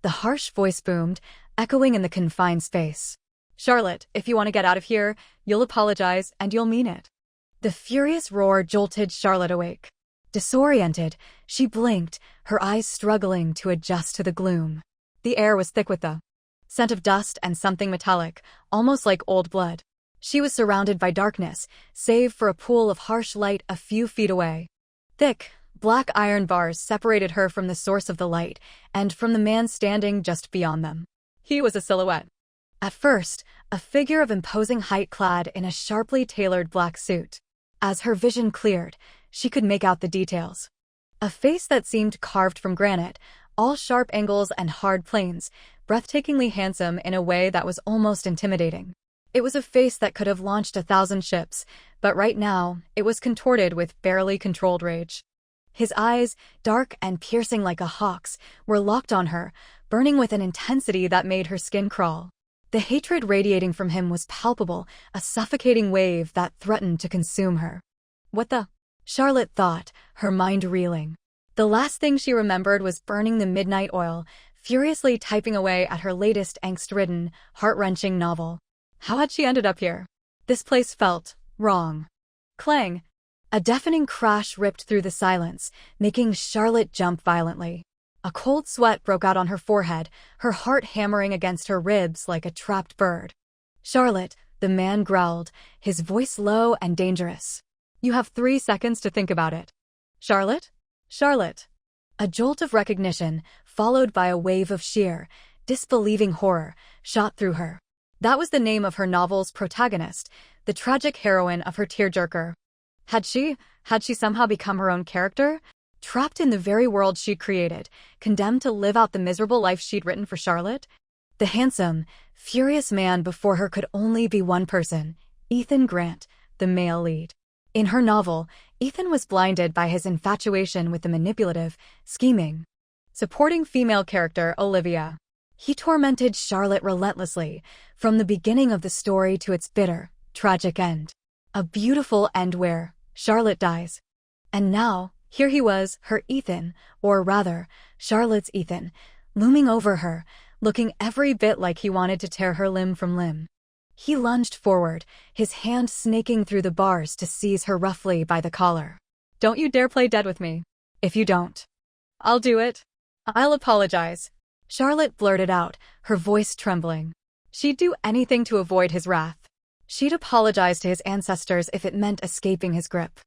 The harsh voice boomed, echoing in the confined space. "Charlotte, if you want to get out of here, you'll apologize and you'll mean it." The furious roar jolted Charlotte awake. Disoriented, she blinked, her eyes struggling to adjust to the gloom. The air was thick with the scent of dust and something metallic, almost like old blood. She was surrounded by darkness, save for a pool of harsh light a few feet away. Thick, black iron bars separated her from the source of the light and from the man standing just beyond them. He was a silhouette. At first, a figure of imposing height clad in a sharply tailored black suit. As her vision cleared, she could make out the details. A face that seemed carved from granite, all sharp angles and hard planes, breathtakingly handsome in a way that was almost intimidating. It was a face that could have launched 1,000 ships, but right now, it was contorted with barely controlled rage. His eyes, dark and piercing like a hawk's, were locked on her, burning with an intensity that made her skin crawl. The hatred radiating from him was palpable, a suffocating wave that threatened to consume her. "What the?" Charlotte thought, her mind reeling. The last thing she remembered was burning the midnight oil, furiously typing away at her latest angst-ridden, heart-wrenching novel. How had she ended up here? This place felt wrong. Clang! A deafening crash ripped through the silence, making Charlotte jump violently. A cold sweat broke out on her forehead, her heart hammering against her ribs like a trapped bird. "Charlotte," the man growled, his voice low and dangerous. "You have 3 seconds to think about it." "Charlotte? Charlotte." A jolt of recognition, followed by a wave of sheer, disbelieving horror, shot through her. That was the name of her novel's protagonist, the tragic heroine of her tearjerker. Had she somehow become her own character? Trapped in the very world she'd created, condemned to live out the miserable life she'd written for Charlotte? The handsome, furious man before her could only be one person, Ethan Grant, the male lead. In her novel, Ethan was blinded by his infatuation with the manipulative, scheming, supporting female character Olivia. He tormented Charlotte relentlessly, from the beginning of the story to its bitter, tragic end. A beautiful end where Charlotte dies. And now, here he was, her Ethan, or rather, Charlotte's Ethan, looming over her, looking every bit like he wanted to tear her limb from limb. He lunged forward, his hand snaking through the bars to seize her roughly by the collar. "Don't you dare play dead with me. If you don't, I'll do it. I'll apologize," Charlotte blurted out, her voice trembling. She'd do anything to avoid his wrath. She'd apologize to his ancestors if it meant escaping his grip.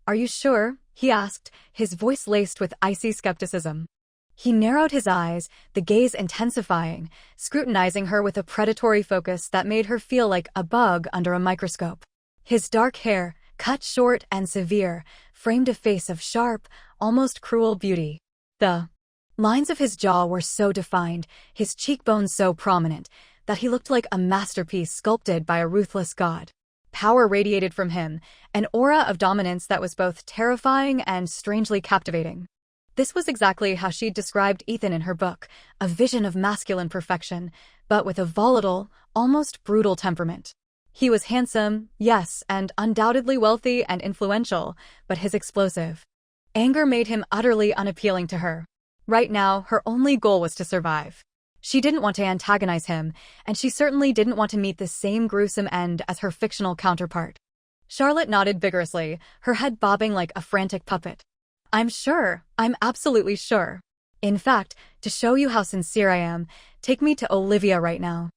"Are you sure?" he asked, his voice laced with icy skepticism. He narrowed his eyes, the gaze intensifying, scrutinizing her with a predatory focus that made her feel like a bug under a microscope. His dark hair, cut short and severe, framed a face of sharp, almost cruel beauty. The lines of his jaw were so defined, his cheekbones so prominent, that he looked like a masterpiece sculpted by a ruthless god. Power radiated from him, an aura of dominance that was both terrifying and strangely captivating. This was exactly how she'd described Ethan in her book, a vision of masculine perfection, but with a volatile, almost brutal temperament. He was handsome, yes, and undoubtedly wealthy and influential, but his explosive anger made him utterly unappealing to her. Right now, her only goal was to survive. She didn't want to antagonize him, and she certainly didn't want to meet the same gruesome end as her fictional counterpart. Charlotte nodded vigorously, her head bobbing like a frantic puppet. I'm absolutely sure. In fact, to show you how sincere I am, take me to Olivia right now.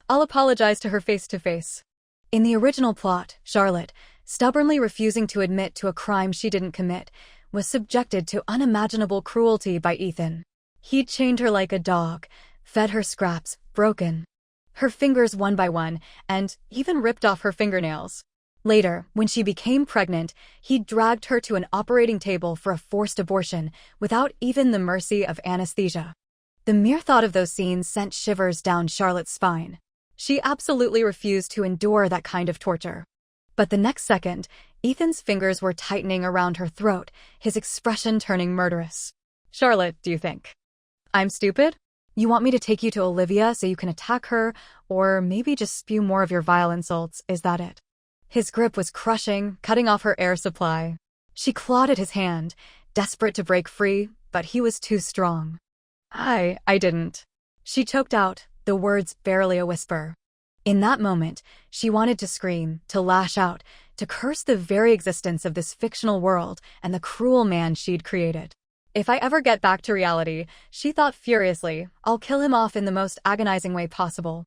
I'll apologize to her face to face." In the original plot, Charlotte, stubbornly refusing to admit to a crime she didn't commit, was subjected to unimaginable cruelty by Ethan. He'd chained her like a dog, fed her scraps, broken her fingers one by one, and even ripped off her fingernails. Later, when she became pregnant, he dragged her to an operating table for a forced abortion without even the mercy of anesthesia. The mere thought of those scenes sent shivers down Charlotte's spine. She absolutely refused to endure that kind of torture. But the next second, Ethan's fingers were tightening around her throat, his expression turning murderous. "Charlotte, do you think I'm stupid? You want me to take you to Olivia so you can attack her, or maybe just spew more of your vile insults, is that it?" His grip was crushing, cutting off her air supply. She clawed at his hand, desperate to break free, but he was too strong. I didn't. She choked out, the words barely a whisper. In that moment, she wanted to scream, to lash out, to curse the very existence of this fictional world and the cruel man she'd created. If I ever get back to reality, she thought furiously, I'll kill him off in the most agonizing way possible.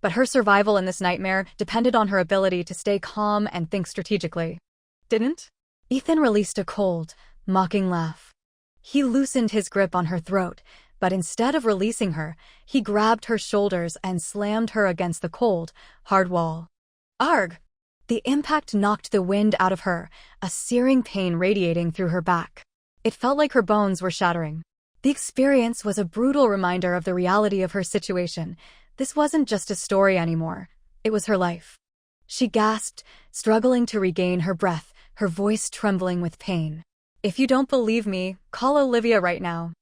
But her survival in this nightmare depended on her ability to stay calm and think strategically. Didn't? Ethan released a cold, mocking laugh. He loosened his grip on her throat, but instead of releasing her, he grabbed her shoulders and slammed her against the cold, hard wall. Arg! The impact knocked the wind out of her, a searing pain radiating through her back. It felt like her bones were shattering. The experience was a brutal reminder of the reality of her situation. This wasn't just a story anymore. It was her life. She gasped, struggling to regain her breath, her voice trembling with pain. If you don't believe me, call Olivia right now.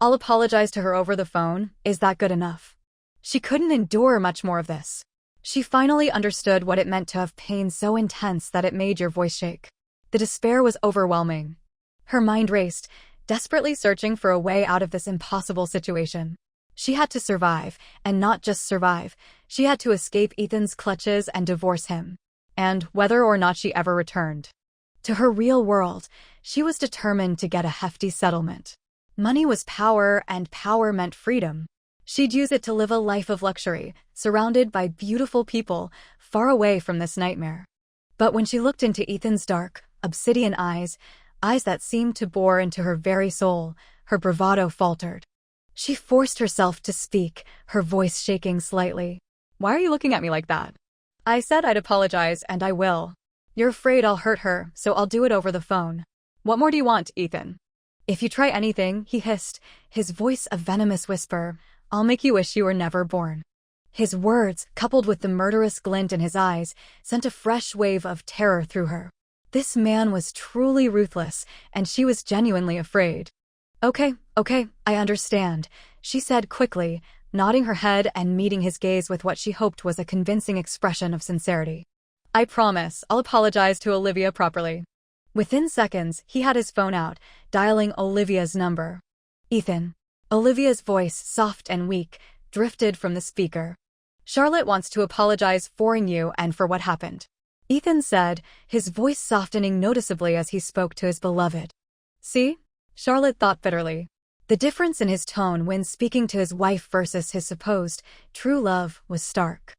I'll apologize to her over the phone. Is that good enough? She couldn't endure much more of this. She finally understood what it meant to have pain so intense that it made your voice shake. The despair was overwhelming. Her mind raced, desperately searching for a way out of this impossible situation. She had to survive, and not just survive. She had to escape Ethan's clutches and divorce him. And whether or not she ever returned to her real world, she was determined to get a hefty settlement. Money was power, and power meant freedom. She'd use it to live a life of luxury, surrounded by beautiful people, far away from this nightmare. But when she looked into Ethan's dark, obsidian eyes that seemed to bore into her very soul, her bravado faltered. She forced herself to speak, her voice shaking slightly. Why are you looking at me like that? I said I'd apologize, and I will. You're afraid I'll hurt her, so I'll do it over the phone. What more do you want, Ethan? If you try anything, he hissed, his voice a venomous whisper, I'll make you wish you were never born. His words, coupled with the murderous glint in his eyes, sent a fresh wave of terror through her. This man was truly ruthless, and she was genuinely afraid. Okay, I understand, she said quickly, nodding her head and meeting his gaze with what she hoped was a convincing expression of sincerity. I promise, I'll apologize to Olivia properly. Within seconds, he had his phone out, dialing Olivia's number. Ethan. Olivia's voice, soft and weak, drifted from the speaker. Charlotte wants to apologize for you and for what happened. Ethan said, his voice softening noticeably as he spoke to his beloved. See? Charlotte thought bitterly. The difference in his tone when speaking to his wife versus his supposed true love was stark.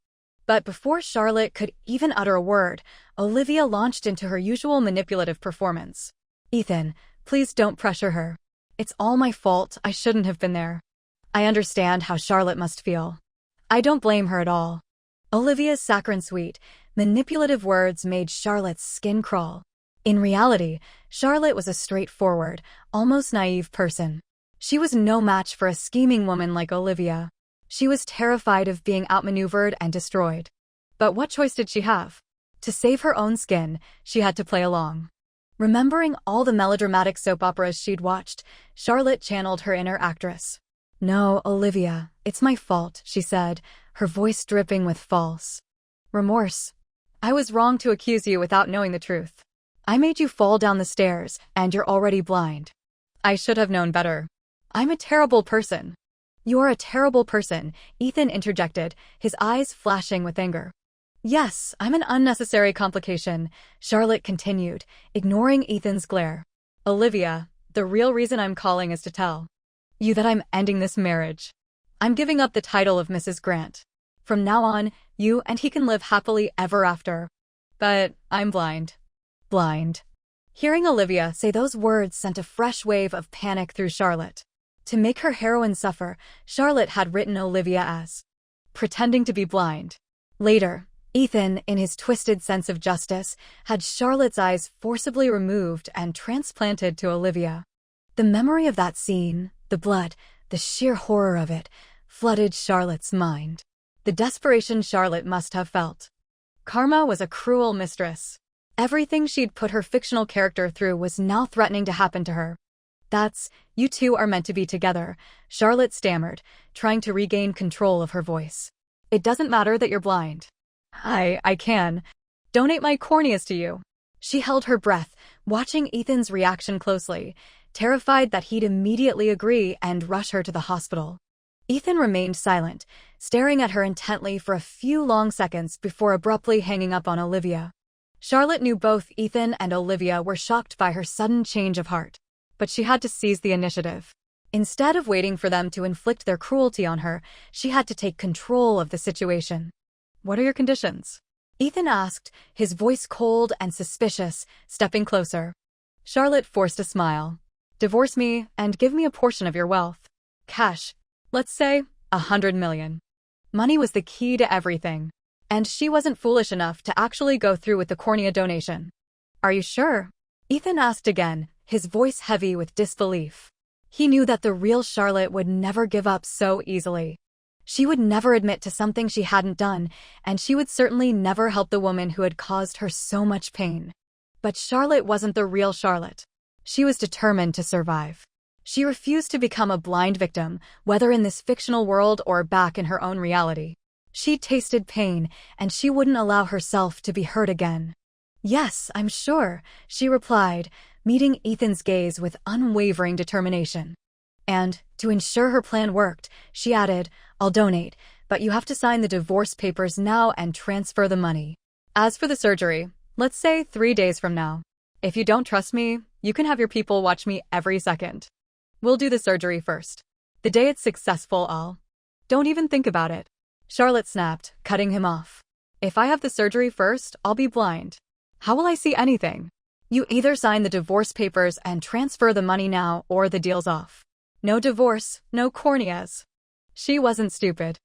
But before Charlotte could even utter a word, Olivia launched into her usual manipulative performance. Ethan, please don't pressure her. It's all my fault, I shouldn't have been there. I understand how Charlotte must feel. I don't blame her at all. Olivia's saccharine sweet, manipulative words made Charlotte's skin crawl. In reality, Charlotte was a straightforward, almost naive person. She was no match for a scheming woman like Olivia. She was terrified of being outmaneuvered and destroyed. But what choice did she have? To save her own skin, she had to play along. Remembering all the melodramatic soap operas she'd watched, Charlotte channeled her inner actress. No, Olivia, it's my fault, she said, her voice dripping with false remorse. I was wrong to accuse you without knowing the truth. I made you fall down the stairs, and you're already blind. I should have known better. I'm a terrible person. You're a terrible person, Ethan interjected, his eyes flashing with anger. Yes, I'm an unnecessary complication, Charlotte continued, ignoring Ethan's glare. Olivia, the real reason I'm calling is to tell you that I'm ending this marriage. I'm giving up the title of Mrs. Grant. From now on, you and he can live happily ever after. But I'm blind. Blind. Hearing Olivia say those words sent a fresh wave of panic through Charlotte. To make her heroine suffer, Charlotte had written Olivia as pretending to be blind. Later, Ethan, in his twisted sense of justice, had Charlotte's eyes forcibly removed and transplanted to Olivia. The memory of that scene, the blood, the sheer horror of it, flooded Charlotte's mind. The desperation Charlotte must have felt. Karma was a cruel mistress. Everything she'd put her fictional character through was now threatening to happen to her. You two are meant to be together, Charlotte stammered, trying to regain control of her voice. It doesn't matter that you're blind. I can donate my corneas to you. She held her breath, watching Ethan's reaction closely, terrified that he'd immediately agree and rush her to the hospital. Ethan remained silent, staring at her intently for a few long seconds before abruptly hanging up on Olivia. Charlotte knew both Ethan and Olivia were shocked by her sudden change of heart, but she had to seize the initiative. Instead of waiting for them to inflict their cruelty on her, she had to take control of the situation. "What are your conditions?" Ethan asked, his voice cold and suspicious, stepping closer. Charlotte forced a smile. "Divorce me and give me a portion of your wealth. Cash. Let's say, 100 million. Money was the key to everything. And she wasn't foolish enough to actually go through with the cornea donation." "Are you sure?" Ethan asked again, his voice heavy with disbelief. He knew that the real Charlotte would never give up so easily. She would never admit to something she hadn't done, and she would certainly never help the woman who had caused her so much pain. But Charlotte wasn't the real Charlotte. She was determined to survive. She refused to become a blind victim, whether in this fictional world or back in her own reality. She'd tasted pain, and she wouldn't allow herself to be hurt again. "Yes, I'm sure," she replied, meeting Ethan's gaze with unwavering determination. And, to ensure her plan worked, she added, "I'll donate, but you have to sign the divorce papers now and transfer the money. As for the surgery, let's say 3 days from now. If you don't trust me, you can have your people watch me every second. We'll do the surgery first. The day it's successful, don't even think about it." Charlotte snapped, cutting him off. "If I have the surgery first, I'll be blind. How will I see anything? You either sign the divorce papers and transfer the money now, or the deal's off. No divorce, no corneas." She wasn't stupid.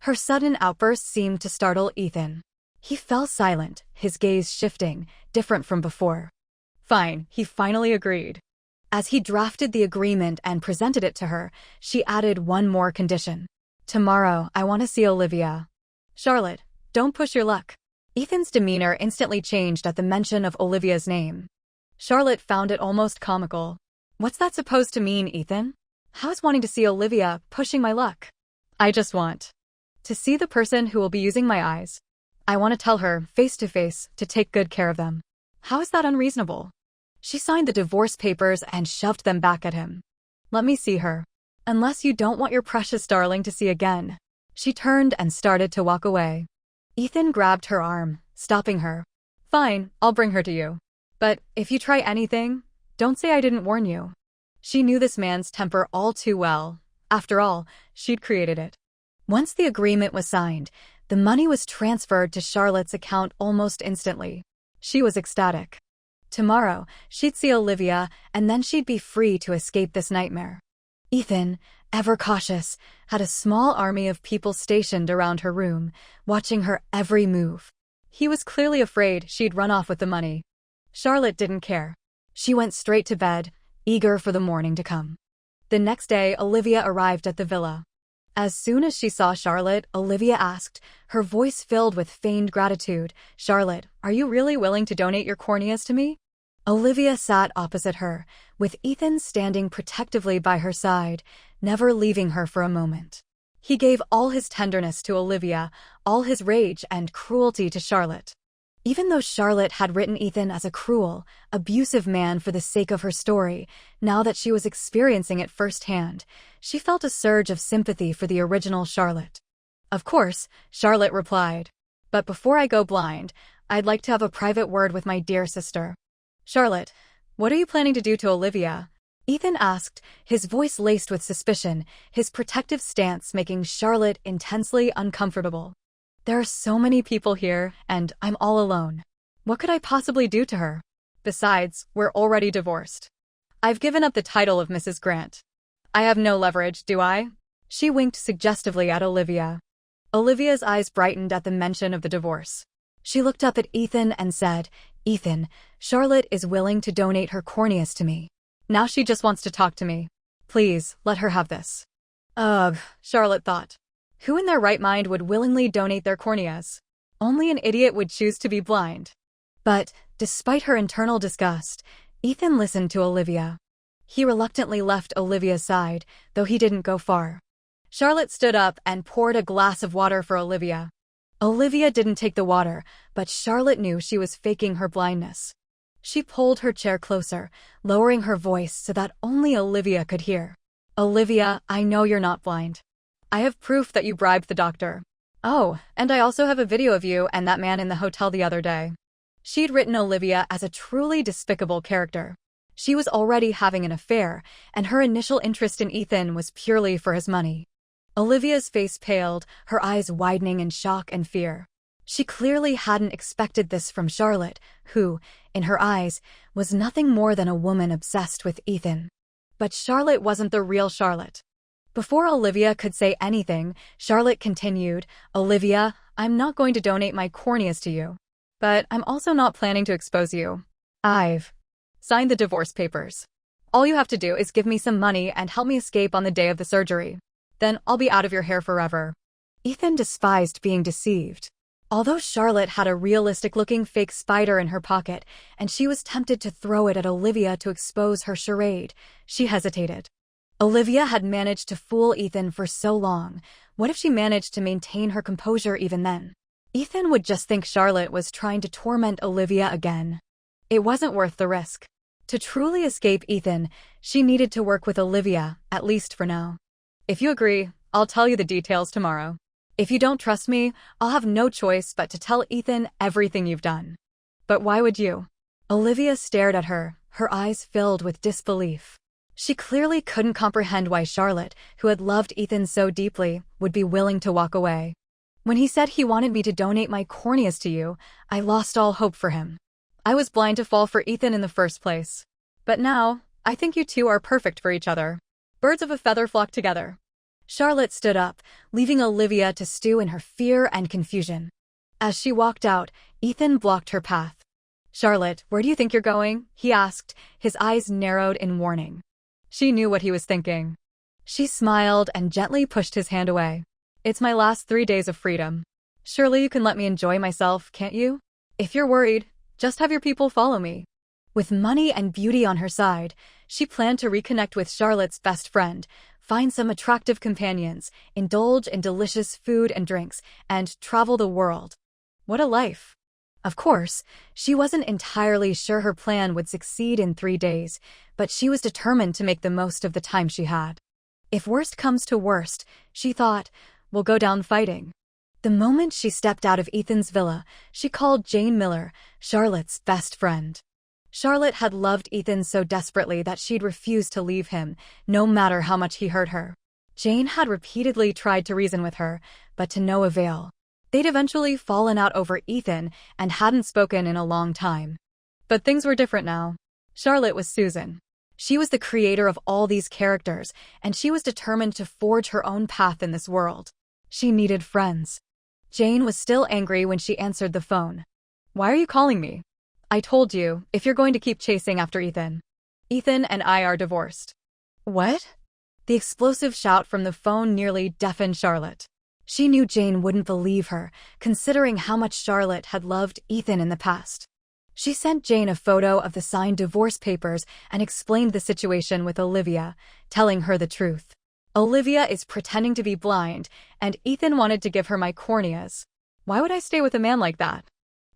Her sudden outburst seemed to startle Ethan. He fell silent, his gaze shifting, different from before. Fine, he finally agreed. As he drafted the agreement and presented it to her, she added one more condition. "Tomorrow, I want to see Olivia." "Charlotte, don't push your luck." Ethan's demeanor instantly changed at the mention of Olivia's name. Charlotte found it almost comical. "What's that supposed to mean, Ethan? How's wanting to see Olivia pushing my luck?" "I just want to see the person who will be using my eyes. I want to tell her, face to face, to take good care of them. How is that unreasonable?" She signed the divorce papers and shoved them back at him. "Let me see her. Unless you don't want your precious darling to see again." She turned and started to walk away. Ethan grabbed her arm, stopping her. "Fine, I'll bring her to you. But if you try anything, don't say I didn't warn you." She knew this man's temper all too well. After all, she'd created it. Once the agreement was signed, the money was transferred to Charlotte's account almost instantly. She was ecstatic. Tomorrow, she'd see Olivia, and then she'd be free to escape this nightmare. Ethan, ever cautious, had a small army of people stationed around her room, watching her every move. He was clearly afraid she'd run off with the money. Charlotte didn't care. She went straight to bed, eager for the morning to come. The next day, Olivia arrived at the villa. As soon as she saw Charlotte, Olivia asked, her voice filled with feigned gratitude, "Charlotte, are you really willing to donate your corneas to me?" Olivia sat opposite her, with Ethan standing protectively by her side, never leaving her for a moment. He gave all his tenderness to Olivia, all his rage and cruelty to Charlotte. Even though Charlotte had written Ethan as a cruel, abusive man for the sake of her story, now that she was experiencing it firsthand, she felt a surge of sympathy for the original Charlotte. "Of course," Charlotte replied. "But before I go blind, I'd like to have a private word with my dear sister." "Charlotte, what are you planning to do to Olivia?" Ethan asked, his voice laced with suspicion, his protective stance making Charlotte intensely uncomfortable. "There are so many people here, and I'm all alone. What could I possibly do to her? Besides, we're already divorced. I've given up the title of Mrs. Grant. I have no leverage, do I?" She winked suggestively at Olivia. Olivia's eyes brightened at the mention of the divorce. She looked up at Ethan and said, "Ethan, Charlotte is willing to donate her corneas to me. Now she just wants to talk to me. Please, let her have this." Ugh, Charlotte thought. Who in their right mind would willingly donate their corneas? Only an idiot would choose to be blind. But, despite her internal disgust, Ethan listened to Olivia. He reluctantly left Olivia's side, though he didn't go far. Charlotte stood up and poured a glass of water for Olivia. Olivia didn't take the water, but Charlotte knew she was faking her blindness. She pulled her chair closer, lowering her voice so that only Olivia could hear. "Olivia, I know you're not blind. I have proof that you bribed the doctor. Oh, and I also have a video of you and that man in the hotel the other day. She'd written Olivia as a truly despicable character. She was already having an affair, and her initial interest in Ethan was purely for his money. Olivia's face paled, her eyes widening in shock and fear. She clearly hadn't expected this from Charlotte, who, in her eyes, was nothing more than a woman obsessed with Ethan. But Charlotte wasn't the real Charlotte. Before Olivia could say anything, Charlotte continued, "Olivia, I'm not going to donate my corneas to you. But I'm also not planning to expose you. I've signed the divorce papers. All you have to do is give me some money and help me escape on the day of the surgery. Then I'll be out of your hair forever." Ethan despised being deceived. Although Charlotte had a realistic-looking fake spider in her pocket, and she was tempted to throw it at Olivia to expose her charade, she hesitated. Olivia had managed to fool Ethan for so long. What if she managed to maintain her composure even then? Ethan would just think Charlotte was trying to torment Olivia again. It wasn't worth the risk. To truly escape Ethan, she needed to work with Olivia, at least for now. "If you agree, I'll tell you the details tomorrow. If you don't trust me, I'll have no choice but to tell Ethan everything you've done." "But why would you?" Olivia stared at her, her eyes filled with disbelief. She clearly couldn't comprehend why Charlotte, who had loved Ethan so deeply, would be willing to walk away. "When he said he wanted me to donate my corneas to you, I lost all hope for him. I was blind to fall for Ethan in the first place. But now, I think you two are perfect for each other. Birds of a feather flock together." Charlotte stood up, leaving Olivia to stew in her fear and confusion. As she walked out, Ethan blocked her path. "Charlotte, where do you think you're going?" he asked, his eyes narrowed in warning. She knew what he was thinking. She smiled and gently pushed his hand away. "It's my last 3 days of freedom. Surely you can let me enjoy myself, can't you? If you're worried, just have your people follow me." With money and beauty on her side, she planned to reconnect with Charlotte's best friend, find some attractive companions, indulge in delicious food and drinks, and travel the world. What a life! Of course, she wasn't entirely sure her plan would succeed in 3 days, but she was determined to make the most of the time she had. If worst comes to worst, she thought, we'll go down fighting. The moment she stepped out of Ethan's villa, she called Jane Miller, Charlotte's best friend. Charlotte had loved Ethan so desperately that she'd refused to leave him, no matter how much he hurt her. Jane had repeatedly tried to reason with her, but to no avail. They'd eventually fallen out over Ethan and hadn't spoken in a long time. But things were different now. Charlotte was Susan. She was the creator of all these characters, and she was determined to forge her own path in this world. She needed friends. Jane was still angry when she answered the phone. "Why are you calling me? I told you, if you're going to keep chasing after Ethan. Ethan and I are divorced." "What?" The explosive shout from the phone nearly deafened Charlotte. She knew Jane wouldn't believe her, considering how much Charlotte had loved Ethan in the past. She sent Jane a photo of the signed divorce papers and explained the situation with Olivia, telling her the truth. "Olivia is pretending to be blind, and Ethan wanted to give her my corneas. Why would I stay with a man like that?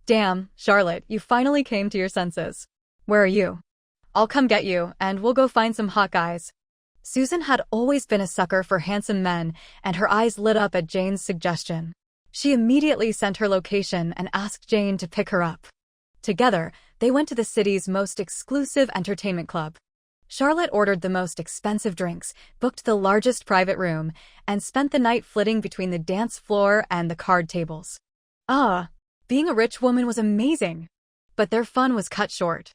Damn, Charlotte, you finally came to your senses. Where are you? I'll come get you, and we'll go find some hot guys." Susan had always been a sucker for handsome men, and her eyes lit up at Jane's suggestion. She immediately sent her location and asked Jane to pick her up. Together, they went to the city's most exclusive entertainment club. Charlotte ordered the most expensive drinks, booked the largest private room, and spent the night flitting between the dance floor and the card tables. Being a rich woman was amazing. But their fun was cut short.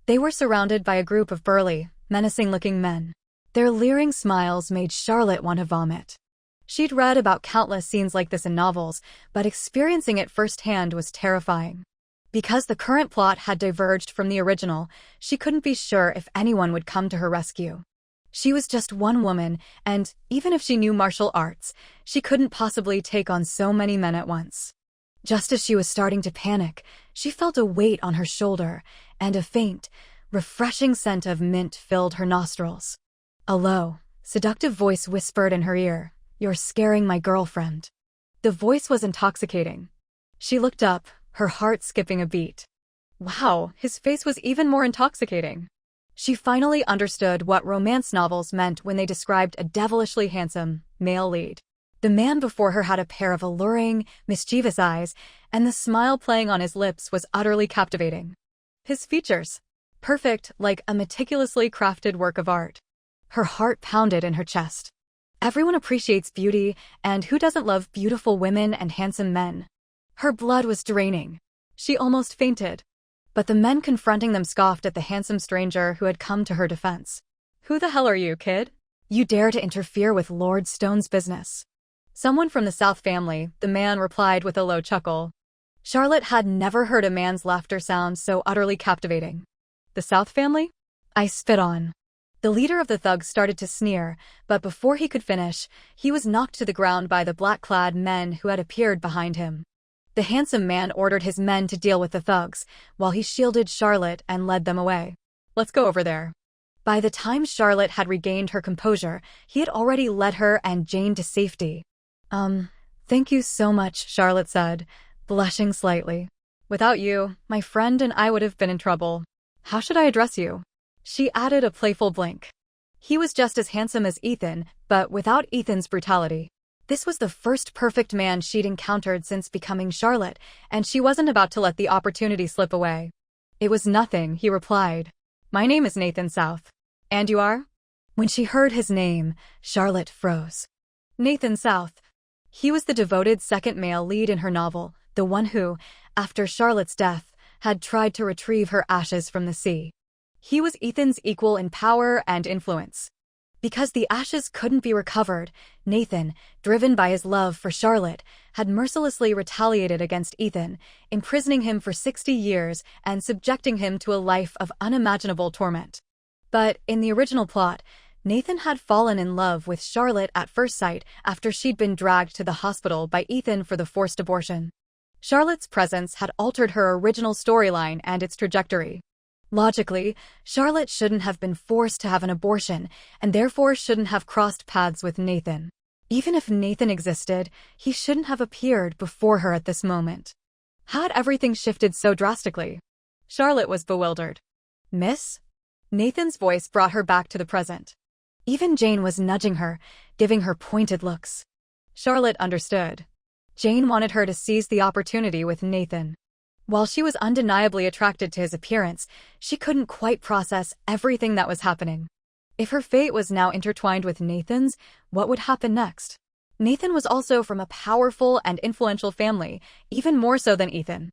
They were surrounded by a group of burly, menacing-looking men. Their leering smiles made Charlotte want to vomit. She'd read about countless scenes like this in novels, but experiencing it firsthand was terrifying. Because the current plot had diverged from the original, she couldn't be sure if anyone would come to her rescue. She was just one woman, and even if she knew martial arts, she couldn't possibly take on so many men at once. Just as she was starting to panic, she felt a weight on her shoulder, and a faint, refreshing scent of mint filled her nostrils. A low, seductive voice whispered in her ear, "You're scaring my girlfriend." The voice was intoxicating. She looked up, her heart skipping a beat. Wow, his face was even more intoxicating. She finally understood what romance novels meant when they described a devilishly handsome, male lead. The man before her had a pair of alluring, mischievous eyes, and the smile playing on his lips was utterly captivating. His features, perfect like a meticulously crafted work of art. Her heart pounded in her chest. Everyone appreciates beauty, and who doesn't love beautiful women and handsome men? Her blood was draining. She almost fainted. But the men confronting them scoffed at the handsome stranger who had come to her defense. "Who the hell are you, kid? You dare to interfere with Lord Stone's business?" "Someone from the South family," the man replied with a low chuckle. Charlotte had never heard a man's laughter sound so utterly captivating. "The South family?" "I spit on." The leader of the thugs started to sneer, but before he could finish, he was knocked to the ground by the black-clad men who had appeared behind him. The handsome man ordered his men to deal with the thugs, while he shielded Charlotte and led them away. "Let's go over there." By the time Charlotte had regained her composure, he had already led her and Jane to safety. Thank you so much," Charlotte said, blushing slightly. "Without you, my friend and I would have been in trouble. How should I address you?" She added a playful blink. He was just as handsome as Ethan, but without Ethan's brutality. This was the first perfect man she'd encountered since becoming Charlotte, and she wasn't about to let the opportunity slip away. "It was nothing," he replied. "My name is Nathan South." "And you are?" When she heard his name, Charlotte froze. Nathan South. He was the devoted second male lead in her novel, the one who, after Charlotte's death, had tried to retrieve her ashes from the sea. He was Ethan's equal in power and influence. Because the ashes couldn't be recovered, Nathan, driven by his love for Charlotte, had mercilessly retaliated against Ethan, imprisoning him for 60 years and subjecting him to a life of unimaginable torment. But in the original plot, Nathan had fallen in love with Charlotte at first sight after she'd been dragged to the hospital by Ethan for the forced abortion. Charlotte's presence had altered her original storyline and its trajectory. Logically, Charlotte shouldn't have been forced to have an abortion, and therefore shouldn't have crossed paths with Nathan. Even if Nathan existed, he shouldn't have appeared before her at this moment. Had everything shifted so drastically? Charlotte was bewildered. "Miss?" Nathan's voice brought her back to the present. Even Jane was nudging her, giving her pointed looks. Charlotte understood. Jane wanted her to seize the opportunity with Nathan. While she was undeniably attracted to his appearance, she couldn't quite process everything that was happening. If her fate was now intertwined with Nathan's, what would happen next? Nathan was also from a powerful and influential family, even more so than Ethan.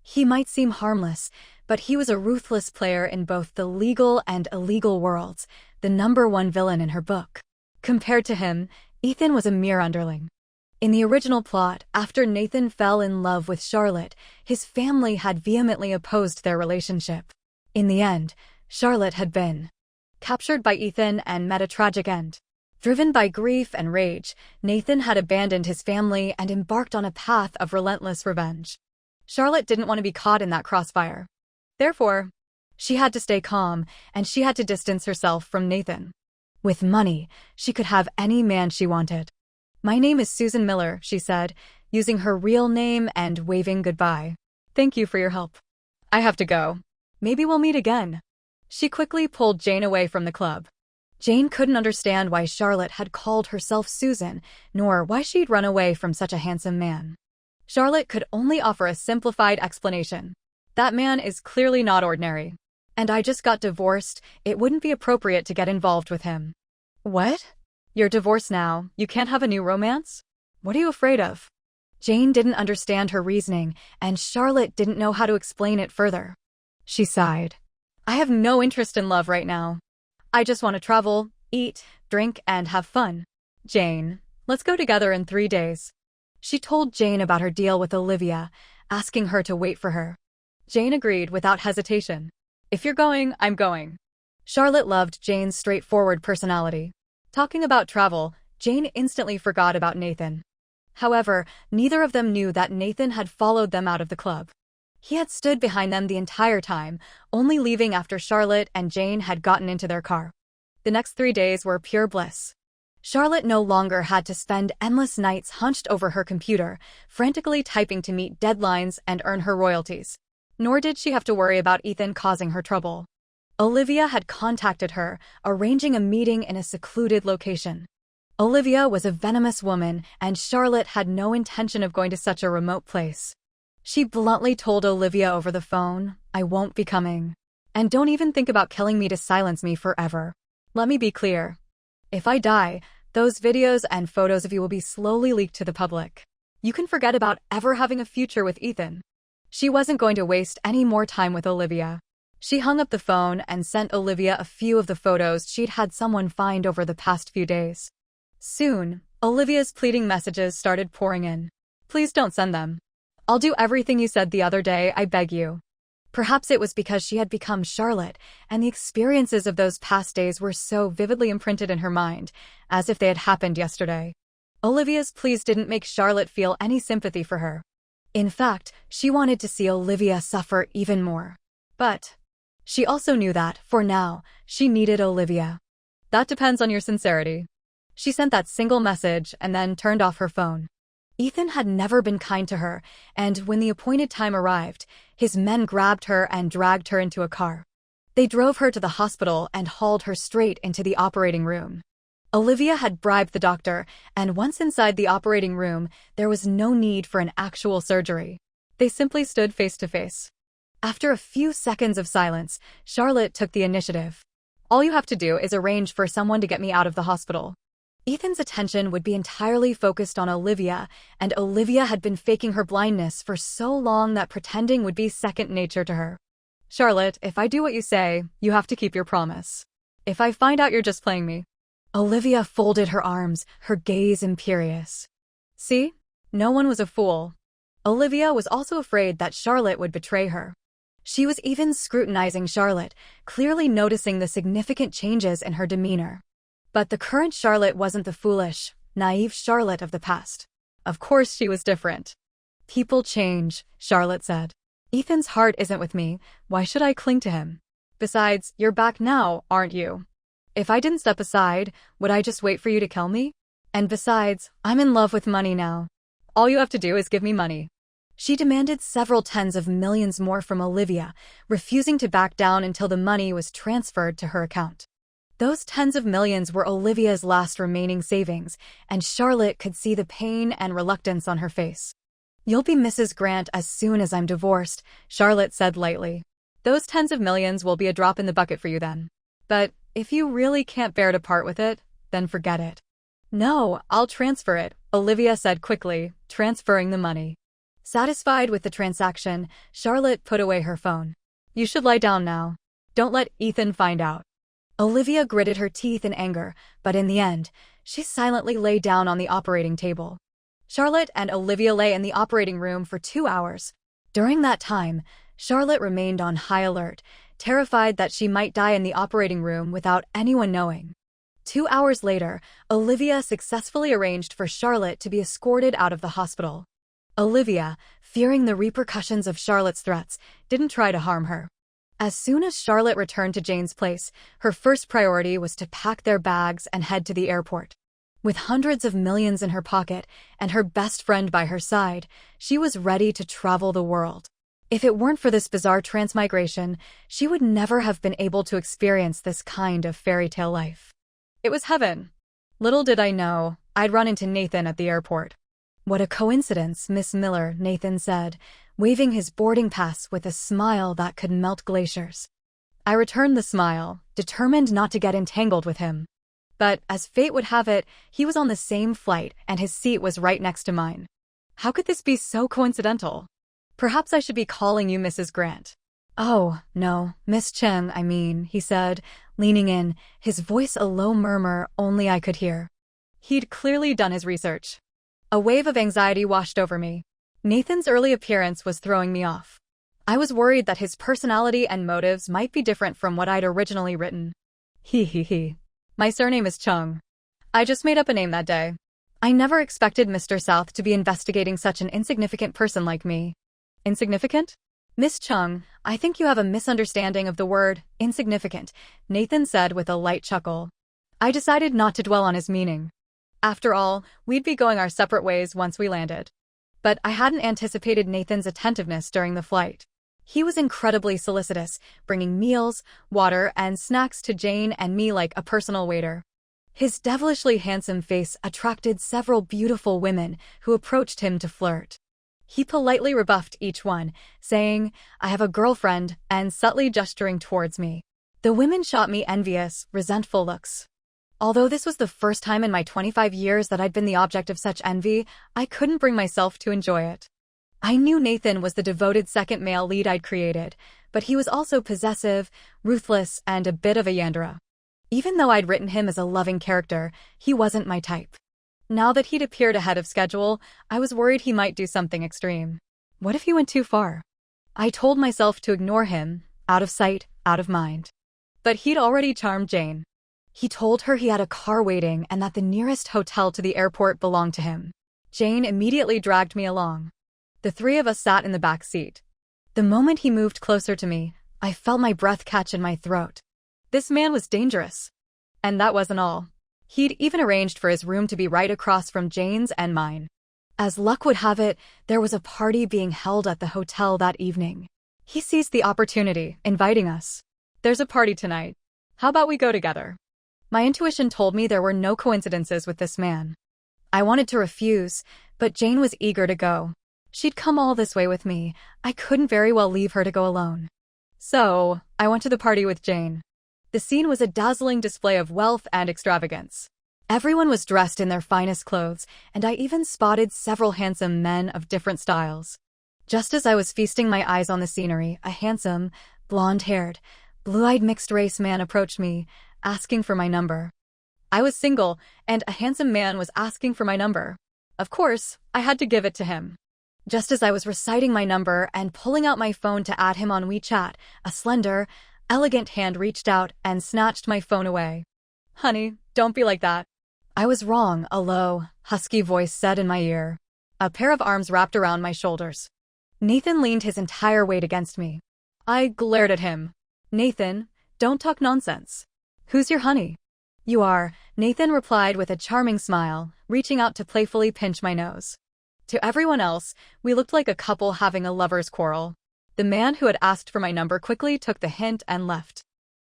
He might seem harmless, but he was a ruthless player in both the legal and illegal worlds, the #1 villain in her book. Compared to him, Ethan was a mere underling. In the original plot, after Nathan fell in love with Charlotte, his family had vehemently opposed their relationship. In the end, Charlotte had been captured by Ethan and met a tragic end. Driven by grief and rage, Nathan had abandoned his family and embarked on a path of relentless revenge. Charlotte didn't want to be caught in that crossfire. Therefore, she had to stay calm, and she had to distance herself from Nathan. With money, she could have any man she wanted. "My name is Susan Miller," she said, using her real name and waving goodbye. "Thank you for your help. I have to go. Maybe we'll meet again." She quickly pulled Jane away from the club. Jane couldn't understand why Charlotte had called herself Susan, nor why she'd run away from such a handsome man. Charlotte could only offer a simplified explanation. "That man is clearly not ordinary. And I just got divorced, it wouldn't be appropriate to get involved with him." "What? You're divorced now, you can't have a new romance? What are you afraid of?" Jane didn't understand her reasoning, and Charlotte didn't know how to explain it further. She sighed. "I have no interest in love right now. I just want to travel, eat, drink, and have fun. Jane, let's go together in 3 days." She told Jane about her deal with Olivia, asking her to wait for her. Jane agreed without hesitation. "If you're going, I'm going." Charlotte loved Jane's straightforward personality. Talking about travel, Jane instantly forgot about Nathan. However, neither of them knew that Nathan had followed them out of the club. He had stood behind them the entire time, only leaving after Charlotte and Jane had gotten into their car. The next 3 days were pure bliss. Charlotte no longer had to spend endless nights hunched over her computer, frantically typing to meet deadlines and earn her royalties. Nor did she have to worry about Ethan causing her trouble. Olivia had contacted her, arranging a meeting in a secluded location. Olivia was a venomous woman, and Charlotte had no intention of going to such a remote place. She bluntly told Olivia over the phone, "I won't be coming. And don't even think about killing me to silence me forever. Let me be clear. If I die, those videos and photos of you will be slowly leaked to the public. You can forget about ever having a future with Ethan." She wasn't going to waste any more time with Olivia. She hung up the phone and sent Olivia a few of the photos she'd had someone find over the past few days. Soon, Olivia's pleading messages started pouring in. "Please don't send them. I'll do everything you said the other day, I beg you." Perhaps it was because she had become Charlotte, and the experiences of those past days were so vividly imprinted in her mind, as if they had happened yesterday. Olivia's pleas didn't make Charlotte feel any sympathy for her. In fact, she wanted to see Olivia suffer even more. But she also knew that, for now, she needed Olivia. "That depends on your sincerity." She sent that single message and then turned off her phone. Ethan had never been kind to her, and when the appointed time arrived, his men grabbed her and dragged her into a car. They drove her to the hospital and hauled her straight into the operating room. Olivia had bribed the doctor, and once inside the operating room, there was no need for an actual surgery. They simply stood face to face. After a few seconds of silence, Charlotte took the initiative. "All you have to do is arrange for someone to get me out of the hospital." Ethan's attention would be entirely focused on Olivia, and Olivia had been faking her blindness for so long that pretending would be second nature to her. "Charlotte, if I do what you say, you have to keep your promise. If I find out you're just playing me..." Olivia folded her arms, her gaze imperious. See? No one was a fool. Olivia was also afraid that Charlotte would betray her. She was even scrutinizing Charlotte, clearly noticing the significant changes in her demeanor. But the current Charlotte wasn't the foolish, naive Charlotte of the past. Of course she was different. "People change," Charlotte said. "Ethan's heart isn't with me. Why should I cling to him? Besides, you're back now, aren't you? If I didn't step aside, would I just wait for you to kill me? And besides, I'm in love with money now. All you have to do is give me money." She demanded several tens of millions more from Olivia, refusing to back down until the money was transferred to her account. Those tens of millions were Olivia's last remaining savings, and Charlotte could see the pain and reluctance on her face. "You'll be Mrs. Grant as soon as I'm divorced," Charlotte said lightly. "Those tens of millions will be a drop in the bucket for you then. But if you really can't bear to part with it, then forget it." "No, I'll transfer it," Olivia said quickly, transferring the money. Satisfied with the transaction, Charlotte put away her phone. "You should lie down now. Don't let Ethan find out." Olivia gritted her teeth in anger, but in the end, she silently lay down on the operating table. Charlotte and Olivia lay in the operating room for 2 hours. During that time, Charlotte remained on high alert, terrified that she might die in the operating room without anyone knowing. 2 hours later, Olivia successfully arranged for Charlotte to be escorted out of the hospital. Olivia, fearing the repercussions of Charlotte's threats, didn't try to harm her. As soon as Charlotte returned to Jane's place, her first priority was to pack their bags and head to the airport. With hundreds of millions in her pocket and her best friend by her side, she was ready to travel the world. If it weren't for this bizarre transmigration, she would never have been able to experience this kind of fairy tale life. It was heaven. Little did I know, I'd run into Nathan at the airport. "What a coincidence, Miss Miller," Nathan said, waving his boarding pass with a smile that could melt glaciers. I returned the smile, determined not to get entangled with him. But, as fate would have it, he was on the same flight and his seat was right next to mine. How could this be so coincidental? "Perhaps I should be calling you Mrs. Grant." "Oh, no, Miss Chen, I mean," he said, leaning in, his voice a low murmur only I could hear. He'd clearly done his research. A wave of anxiety washed over me. Nathan's early appearance was throwing me off. I was worried that his personality and motives might be different from what I'd originally written. He. My surname is Chung. I just made up a name that day. I never expected Mr. South to be investigating such an insignificant person like me. Insignificant? "Miss Chung, I think you have a misunderstanding of the word insignificant," Nathan said with a light chuckle. I decided not to dwell on his meaning. After all, we'd be going our separate ways once we landed. But I hadn't anticipated Nathan's attentiveness during the flight. He was incredibly solicitous, bringing meals, water, and snacks to Jane and me like a personal waiter. His devilishly handsome face attracted several beautiful women who approached him to flirt. He politely rebuffed each one, saying, "I have a girlfriend," and subtly gesturing towards me. The women shot me envious, resentful looks. Although this was the first time in my 25 years that I'd been the object of such envy, I couldn't bring myself to enjoy it. I knew Nathan was the devoted second male lead I'd created, but he was also possessive, ruthless, and a bit of a yandere. Even though I'd written him as a loving character, he wasn't my type. Now that he'd appeared ahead of schedule, I was worried he might do something extreme. What if he went too far? I told myself to ignore him, out of sight, out of mind. But he'd already charmed Jane. He told her he had a car waiting and that the nearest hotel to the airport belonged to him. Jane immediately dragged me along. The three of us sat in the back seat. The moment he moved closer to me, I felt my breath catch in my throat. This man was dangerous. And that wasn't all. He'd even arranged for his room to be right across from Jane's and mine. As luck would have it, there was a party being held at the hotel that evening. He seized the opportunity, inviting us. "There's a party tonight. How about we go together?" My intuition told me there were no coincidences with this man. I wanted to refuse, but Jane was eager to go. She'd come all this way with me. I couldn't very well leave her to go alone. So, I went to the party with Jane. The scene was a dazzling display of wealth and extravagance. Everyone was dressed in their finest clothes, and I even spotted several handsome men of different styles. Just as I was feasting my eyes on the scenery, a handsome, blonde-haired, blue-eyed mixed-race man approached me, asking for my number. I was single, and a handsome man was asking for my number. Of course, I had to give it to him. Just as I was reciting my number and pulling out my phone to add him on WeChat, a slender, elegant hand reached out and snatched my phone away. "Honey, don't be like that." I was wrong, a low, husky voice said in my ear. A pair of arms wrapped around my shoulders. Nathan leaned his entire weight against me. I glared at him. "Nathan, don't talk nonsense. Who's your honey?" "You are," Nathan replied with a charming smile, reaching out to playfully pinch my nose. To everyone else, we looked like a couple having a lover's quarrel. The man who had asked for my number quickly took the hint and left.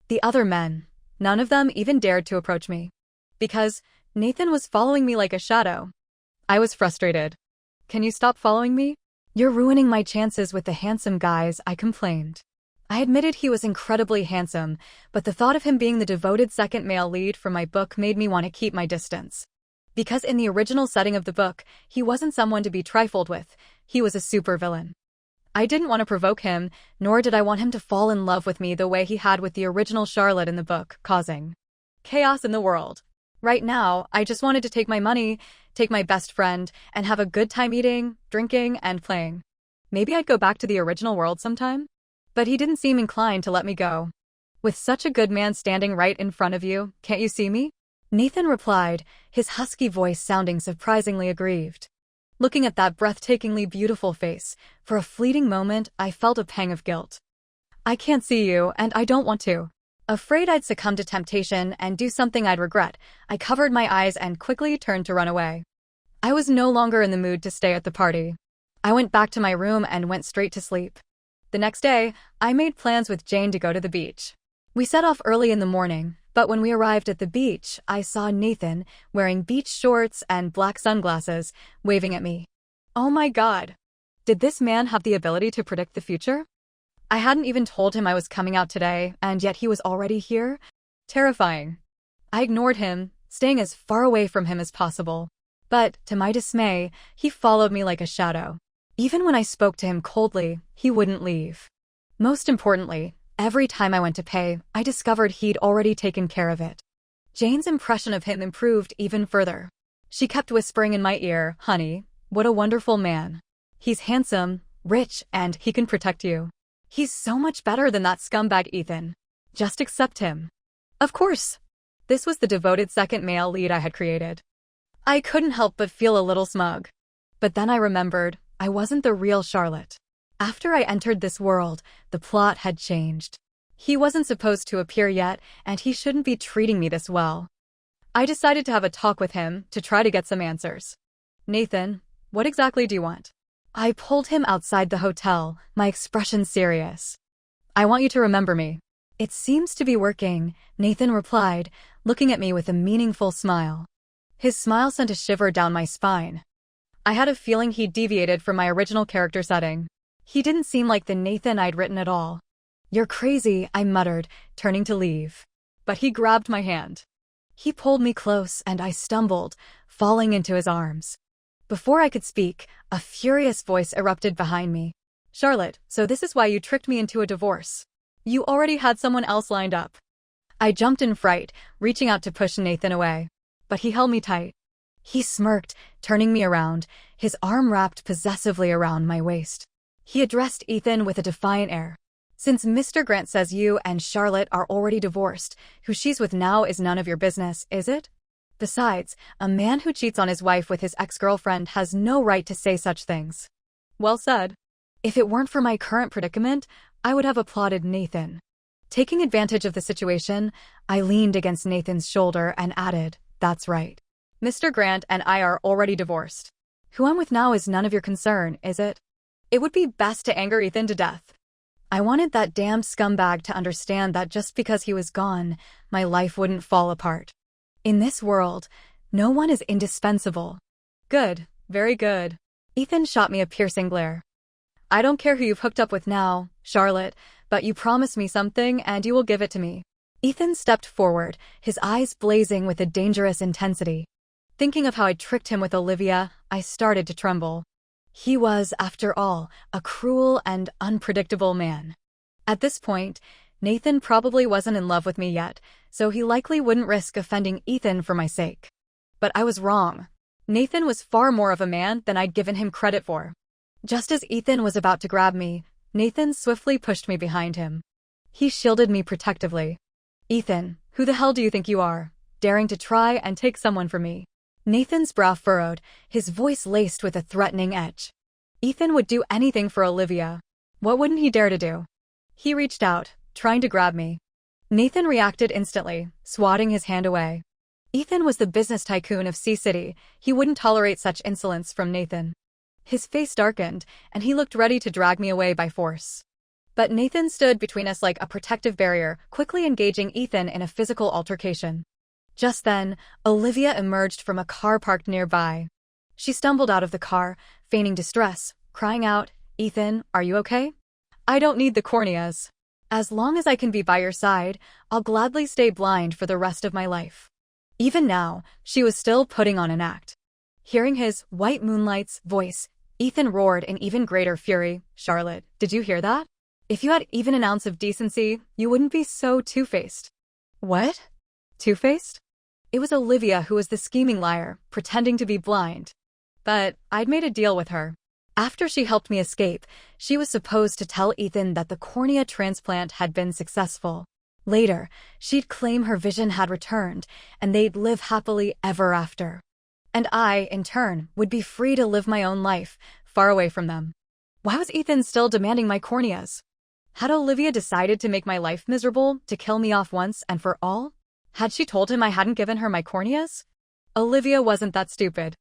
The other men, none of them even dared to approach me. Because Nathan was following me like a shadow. I was frustrated. "Can you stop following me? You're ruining my chances with the handsome guys," I complained. I admitted he was incredibly handsome, but the thought of him being the devoted second male lead from my book made me want to keep my distance. Because in the original setting of the book, he wasn't someone to be trifled with. He was a supervillain. I didn't want to provoke him, nor did I want him to fall in love with me the way he had with the original Charlotte in the book, causing chaos in the world. Right now, I just wanted to take my money, take my best friend, and have a good time eating, drinking, and playing. Maybe I'd go back to the original world sometime? But he didn't seem inclined to let me go. "With such a good man standing right in front of you, can't you see me?" Nathan replied, his husky voice sounding surprisingly aggrieved. Looking at that breathtakingly beautiful face, for a fleeting moment I felt a pang of guilt. "I can't see you, and I don't want to." Afraid I'd succumb to temptation and do something I'd regret, I covered my eyes and quickly turned to run away. I was no longer in the mood to stay at the party. I went back to my room and went straight to sleep. The next day, I made plans with Jane to go to the beach. We set off early in the morning, but when we arrived at the beach, I saw Nathan, wearing beach shorts and black sunglasses, waving at me. Oh my God! Did this man have the ability to predict the future? I hadn't even told him I was coming out today, and yet he was already here? Terrifying. I ignored him, staying as far away from him as possible. But, to my dismay, he followed me like a shadow. Even when I spoke to him coldly, he wouldn't leave. Most importantly, every time I went to pay, I discovered he'd already taken care of it. Jane's impression of him improved even further. She kept whispering in my ear, "Honey, what a wonderful man. He's handsome, rich, and he can protect you. He's so much better than that scumbag Ethan. Just accept him." Of course. This was the devoted second male lead I had created. I couldn't help but feel a little smug. But then I remembered, I wasn't the real Charlotte. After I entered this world, the plot had changed. He wasn't supposed to appear yet, and he shouldn't be treating me this well. I decided to have a talk with him to try to get some answers. "Nathan, what exactly do you want?" I pulled him outside the hotel, my expression serious. "I want you to remember me. It seems to be working, Nathan replied, looking at me with a meaningful smile. His smile sent a shiver down my spine. I had a feeling he'd deviated from my original character setting. He didn't seem like the Nathan I'd written at all. "You're crazy," I muttered, turning to leave. But he grabbed my hand. He pulled me close and I stumbled, falling into his arms. Before I could speak, a furious voice erupted behind me. "Charlotte, so this is why you tricked me into a divorce. You already had someone else lined up." I jumped in fright, reaching out to push Nathan away. But he held me tight. He smirked, turning me around, his arm wrapped possessively around my waist. He addressed Ethan with a defiant air. "Since Mr. Grant says you and Charlotte are already divorced, who she's with now is none of your business, is it? Besides, a man who cheats on his wife with his ex-girlfriend has no right to say such things." Well said. If it weren't for my current predicament, I would have applauded Nathan. Taking advantage of the situation, I leaned against Nathan's shoulder and added, "That's right. Mr. Grant and I are already divorced. Who I'm with now is none of your concern, is it? It would be best to anger Ethan to death." I wanted that damned scumbag to understand that just because he was gone, my life wouldn't fall apart. In this world, no one is indispensable. "Good, very good." Ethan shot me a piercing glare. "I don't care who you've hooked up with now, Charlotte, but you promised me something and you will give it to me." Ethan stepped forward, his eyes blazing with a dangerous intensity. Thinking of how I tricked him with Olivia, I started to tremble. He was, after all, a cruel and unpredictable man. At this point, Nathan probably wasn't in love with me yet, so he likely wouldn't risk offending Ethan for my sake. But I was wrong. Nathan was far more of a man than I'd given him credit for. Just as Ethan was about to grab me, Nathan swiftly pushed me behind him. He shielded me protectively. "Ethan, who the hell do you think you are, daring to try and take someone from me?" Nathan's brow furrowed, his voice laced with a threatening edge. Ethan would do anything for Olivia. What wouldn't he dare to do? He reached out, trying to grab me. Nathan reacted instantly, swatting his hand away. Ethan was the business tycoon of Sea City. He wouldn't tolerate such insolence from Nathan. His face darkened, and he looked ready to drag me away by force. But Nathan stood between us like a protective barrier, quickly engaging Ethan in a physical altercation. Just then, Olivia emerged from a car parked nearby. She stumbled out of the car, feigning distress, crying out, "Ethan, are you okay?" "I don't need the corneas. As long as I can be by your side, I'll gladly stay blind for the rest of my life." Even now, she was still putting on an act. Hearing his white moonlight's voice, Ethan roared in even greater fury, "Charlotte, did you hear that? If you had even an ounce of decency, you wouldn't be so two-faced." "What? Two-faced?" It was Olivia who was the scheming liar, pretending to be blind. But I'd made a deal with her. After she helped me escape, she was supposed to tell Ethan that the cornea transplant had been successful. Later, she'd claim her vision had returned, and they'd live happily ever after. And I, in turn, would be free to live my own life, far away from them. Why was Ethan still demanding my corneas? Had Olivia decided to make my life miserable, to kill me off once and for all? Had she told him I hadn't given her my corneas? Olivia wasn't that stupid.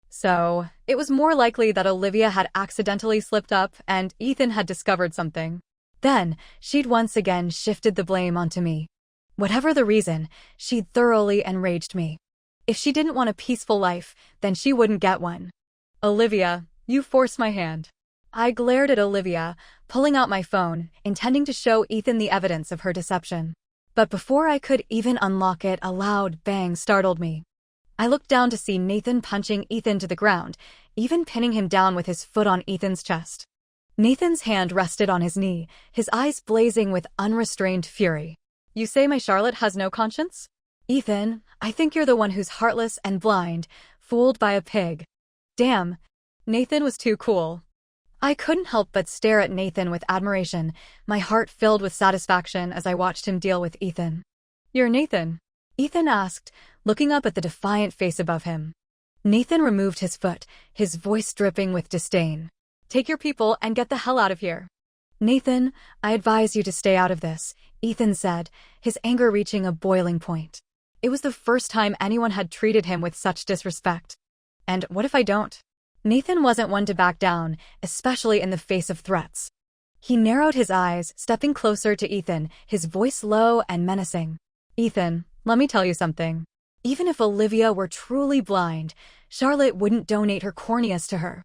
So, it was more likely that Olivia had accidentally slipped up and Ethan had discovered something. Then, she'd once again shifted the blame onto me. Whatever the reason, she'd thoroughly enraged me. If she didn't want a peaceful life, then she wouldn't get one. "Olivia, you forced my hand." I glared at Olivia, pulling out my phone, intending to show Ethan the evidence of her deception. But before I could even unlock it, a loud bang startled me. I looked down to see Nathan punching Ethan to the ground, even pinning him down with his foot on Ethan's chest. Nathan's hand rested on his knee, his eyes blazing with unrestrained fury. "You say my Charlotte has no conscience? Ethan, I think you're the one who's heartless and blind, fooled by a pig." Damn, Nathan was too cool. I couldn't help but stare at Nathan with admiration, my heart filled with satisfaction as I watched him deal with Ethan. "You're Nathan?" Ethan asked, looking up at the defiant face above him. Nathan removed his foot, his voice dripping with disdain. "Take your people and get the hell out of here." "Nathan, I advise you to stay out of this," Ethan said, his anger reaching a boiling point. It was the first time anyone had treated him with such disrespect. And what if I don't? Nathan wasn't one to back down, especially in the face of threats. He narrowed his eyes, stepping closer to Ethan, his voice low and menacing. Ethan, let me tell you something. Even if Olivia were truly blind, Charlotte wouldn't donate her corneas to her.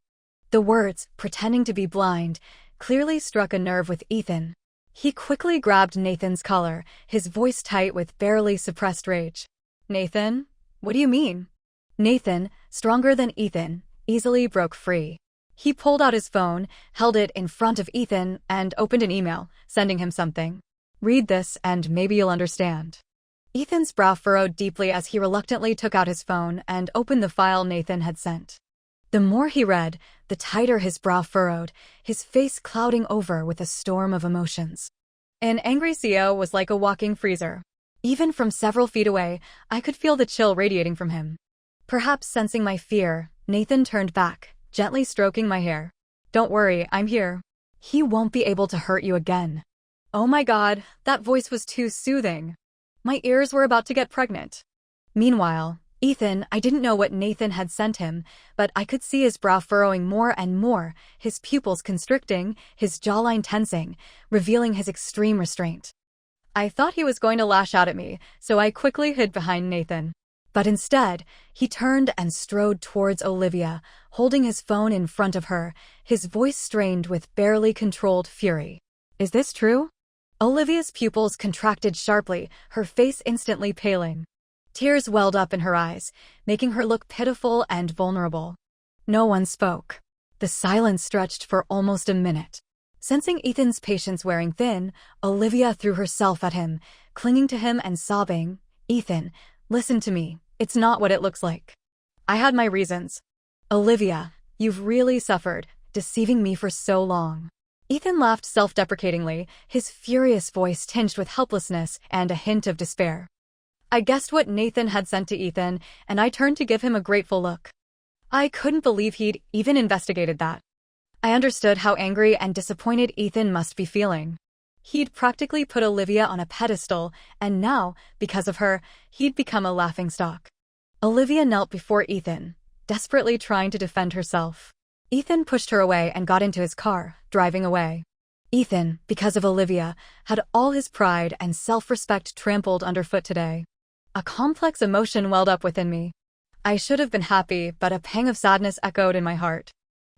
The words, pretending to be blind, clearly struck a nerve with Ethan. He quickly grabbed Nathan's collar, his voice tight with barely suppressed rage. Nathan? What do you mean? Nathan, stronger than Ethan, easily broke free. He pulled out his phone, held it in front of Ethan, and opened an email, sending him something. Read this and maybe you'll understand. Ethan's brow furrowed deeply as he reluctantly took out his phone and opened the file Nathan had sent. The more he read, the tighter his brow furrowed, his face clouding over with a storm of emotions. An angry CEO was like a walking freezer. Even from several feet away, I could feel the chill radiating from him. Perhaps sensing my fear, Nathan turned back, gently stroking my hair. Don't worry, I'm here. He won't be able to hurt you again. Oh my God, that voice was too soothing. My ears were about to get pregnant. Meanwhile, Ethan, I didn't know what Nathan had sent him, but I could see his brow furrowing more and more, his pupils constricting, his jawline tensing, revealing his extreme restraint. I thought he was going to lash out at me, so I quickly hid behind Nathan. But instead, he turned and strode towards Olivia, holding his phone in front of her, his voice strained with barely controlled fury. Is this true? Olivia's pupils contracted sharply, her face instantly paling. Tears welled up in her eyes, making her look pitiful and vulnerable. No one spoke. The silence stretched for almost a minute. Sensing Ethan's patience wearing thin, Olivia threw herself at him, clinging to him and sobbing, Ethan, listen to me, it's not what it looks like. I had my reasons. Olivia, you've really suffered, deceiving me for so long. Ethan laughed self-deprecatingly, his furious voice tinged with helplessness and a hint of despair. I guessed what Nathan had sent to Ethan, and I turned to give him a grateful look. I couldn't believe he'd even investigated that. I understood how angry and disappointed Ethan must be feeling. He'd practically put Olivia on a pedestal, and now, because of her, he'd become a laughingstock. Olivia knelt before Ethan, desperately trying to defend herself. Ethan pushed her away and got into his car, driving away. Ethan, because of Olivia, had all his pride and self-respect trampled underfoot today. A complex emotion welled up within me. I should have been happy, but a pang of sadness echoed in my heart.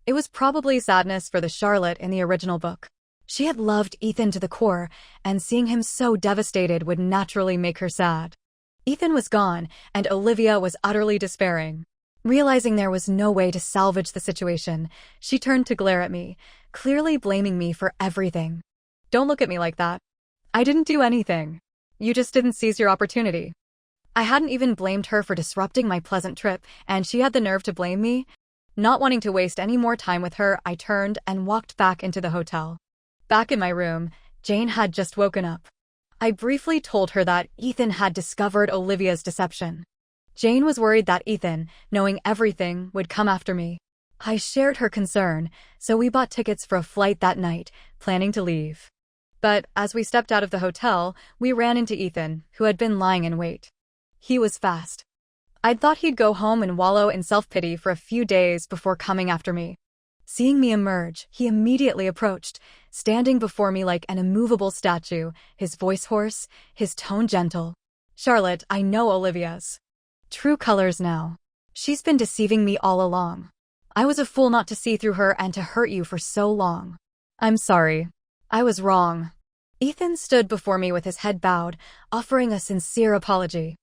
It was probably sadness for the Charlotte in the original book. She had loved Ethan to the core, and seeing him so devastated would naturally make her sad. Ethan was gone, and Olivia was utterly despairing. Realizing there was no way to salvage the situation, she turned to glare at me, clearly blaming me for everything. Don't look at me like that. I didn't do anything. You just didn't seize your opportunity. I hadn't even blamed her for disrupting my pleasant trip, and she had the nerve to blame me. Not wanting to waste any more time with her, I turned and walked back into the hotel. Back in my room, Jane had just woken up. I briefly told her that Ethan had discovered Olivia's deception. Jane was worried that Ethan, knowing everything, would come after me. I shared her concern, so we bought tickets for a flight that night, planning to leave. But as we stepped out of the hotel, we ran into Ethan, who had been lying in wait. He was fast. I'd thought he'd go home and wallow in self-pity for a few days before coming after me. Seeing me emerge, he immediately approached, standing before me like an immovable statue, his voice hoarse, his tone gentle. Charlotte, I know Olivia's true colors now. She's been deceiving me all along. I was a fool not to see through her and to hurt you for so long. I'm sorry. I was wrong. Ethan stood before me with his head bowed, offering a sincere apology.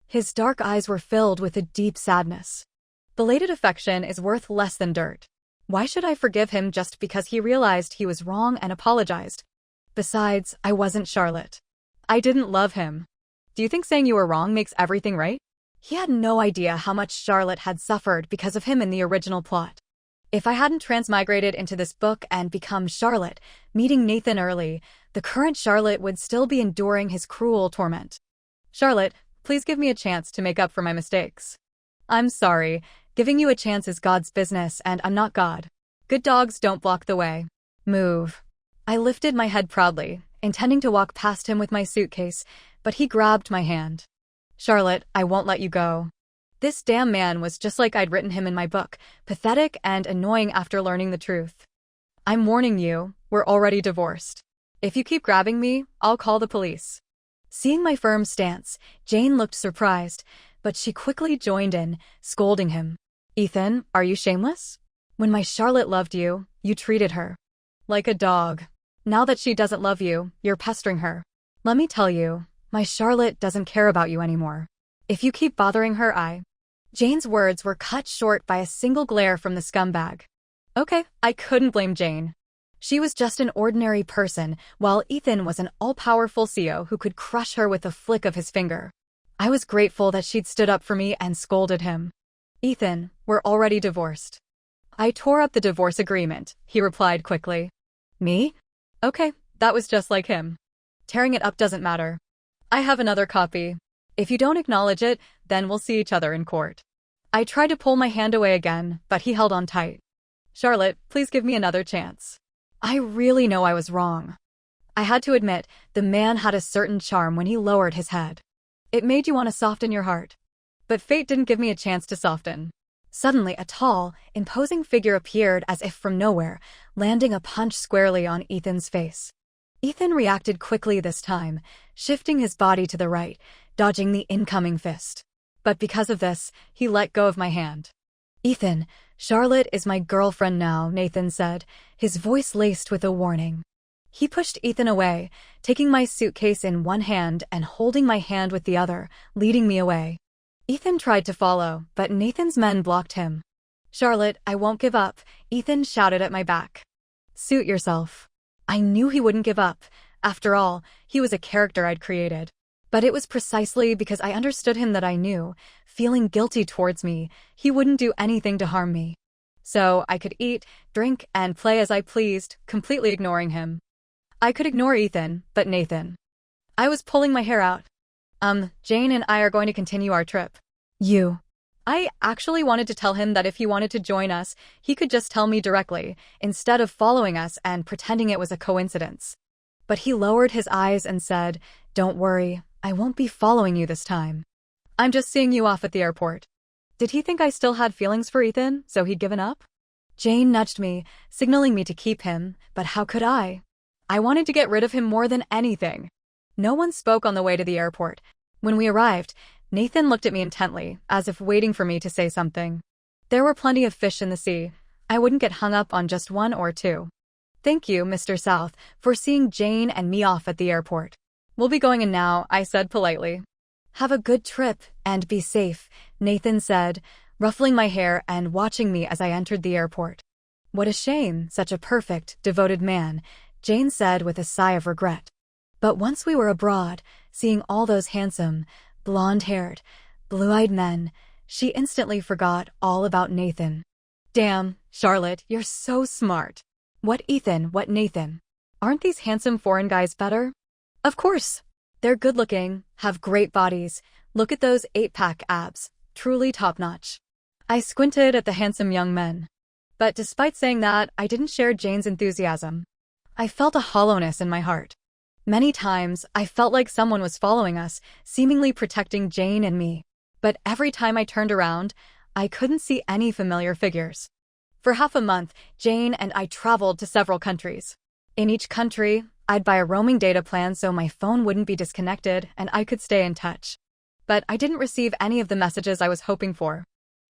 His dark eyes were filled with a deep sadness. Belated affection is worth less than dirt. Why should I forgive him just because he realized he was wrong and apologized? Besides, I wasn't Charlotte. I didn't love him. Do you think saying you were wrong makes everything right? He had no idea how much Charlotte had suffered because of him in the original plot. If I hadn't transmigrated into this book and become Charlotte, meeting Nathan early, the current Charlotte would still be enduring his cruel torment. Charlotte, please give me a chance to make up for my mistakes. I'm sorry. Giving you a chance is God's business, and I'm not God. Good dogs don't block the way. Move. I lifted my head proudly, intending to walk past him with my suitcase, but he grabbed my hand. Charlotte, I won't let you go. This damn man was just like I'd written him in my book, pathetic and annoying after learning the truth. I'm warning you, we're already divorced. If you keep grabbing me, I'll call the police. Seeing my firm stance, Jane looked surprised, but she quickly joined in, scolding him. Ethan, are you shameless? When my Charlotte loved you, you treated her like a dog. Now that she doesn't love you, you're pestering her. Let me tell you, my Charlotte doesn't care about you anymore. If you keep bothering her, Jane's words were cut short by a single glare from the scumbag. Okay, I couldn't blame Jane. She was just an ordinary person, while Ethan was an all-powerful CEO who could crush her with a flick of his finger. I was grateful that she'd stood up for me and scolded him. Ethan, we're already divorced. I tore up the divorce agreement, he replied quickly. Me? Okay, that was just like him. Tearing it up doesn't matter. I have another copy. If you don't acknowledge it, then we'll see each other in court. I tried to pull my hand away again, but he held on tight. Charlotte, please give me another chance. I really know I was wrong. I had to admit, the man had a certain charm when he lowered his head. It made you want to soften your heart. But fate didn't give me a chance to soften. Suddenly, a tall, imposing figure appeared as if from nowhere, landing a punch squarely on Ethan's face. Ethan reacted quickly this time, shifting his body to the right, dodging the incoming fist. But because of this, he let go of my hand. Ethan, Charlotte is my girlfriend now, Nathan said, his voice laced with a warning. He pushed Ethan away, taking my suitcase in one hand and holding my hand with the other, leading me away. Ethan tried to follow, but Nathan's men blocked him. Charlotte, I won't give up, Ethan shouted at my back. Suit yourself. I knew he wouldn't give up. After all, he was a character I'd created. But it was precisely because I understood him that I knew, feeling guilty towards me, he wouldn't do anything to harm me. So I could eat, drink, and play as I pleased, completely ignoring him. I could ignore Ethan, but Nathan. I was pulling my hair out. Jane and I are going to continue our trip. I actually wanted to tell him that if he wanted to join us, he could just tell me directly, instead of following us and pretending it was a coincidence. But he lowered his eyes and said, Don't worry, I won't be following you this time. I'm just seeing you off at the airport. Did he think I still had feelings for Ethan, so he'd given up? Jane nudged me, signaling me to keep him, but how could I? I wanted to get rid of him more than anything. No one spoke on the way to the airport. When we arrived, Nathan looked at me intently, as if waiting for me to say something. There were plenty of fish in the sea. I wouldn't get hung up on just one or two. Thank you, Mr. South, for seeing Jane and me off at the airport. We'll be going in now, I said politely. Have a good trip, and be safe, Nathan said, ruffling my hair and watching me as I entered the airport. What a shame, such a perfect, devoted man, Jane said with a sigh of regret. But once we were abroad, seeing all those handsome, blonde-haired, blue-eyed men, she instantly forgot all about Nathan. Damn, Charlotte, you're so smart. What Ethan, what Nathan? Aren't these handsome foreign guys better? Of course. They're good-looking, have great bodies. Look at those 8-pack abs, truly top-notch. I squinted at the handsome young men. But despite saying that, I didn't share Jane's enthusiasm. I felt a hollowness in my heart. Many times, I felt like someone was following us, seemingly protecting Jane and me. But every time I turned around, I couldn't see any familiar figures. For half a month, Jane and I traveled to several countries. In each country, I'd buy a roaming data plan so my phone wouldn't be disconnected and I could stay in touch. But I didn't receive any of the messages I was hoping for.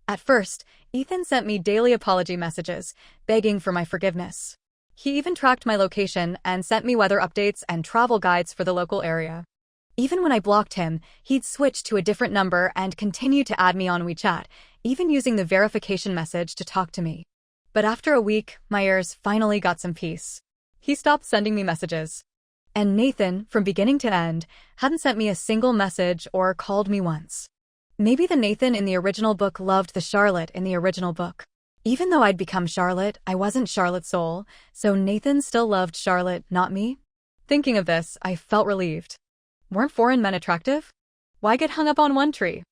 At first, Ethan sent me daily apology messages, begging for my forgiveness. He even tracked my location and sent me weather updates and travel guides for the local area. Even when I blocked him, he'd switch to a different number and continue to add me on WeChat, even using the verification message to talk to me. But after a week, my ears finally got some peace. He stopped sending me messages. And Nathan, from beginning to end, hadn't sent me a single message or called me once. Maybe the Nathan in the original book loved the Charlotte in the original book. Even though I'd become Charlotte, I wasn't Charlotte's soul, so Nathan still loved Charlotte, not me? Thinking of this, I felt relieved. Weren't foreign men attractive? Why get hung up on one tree?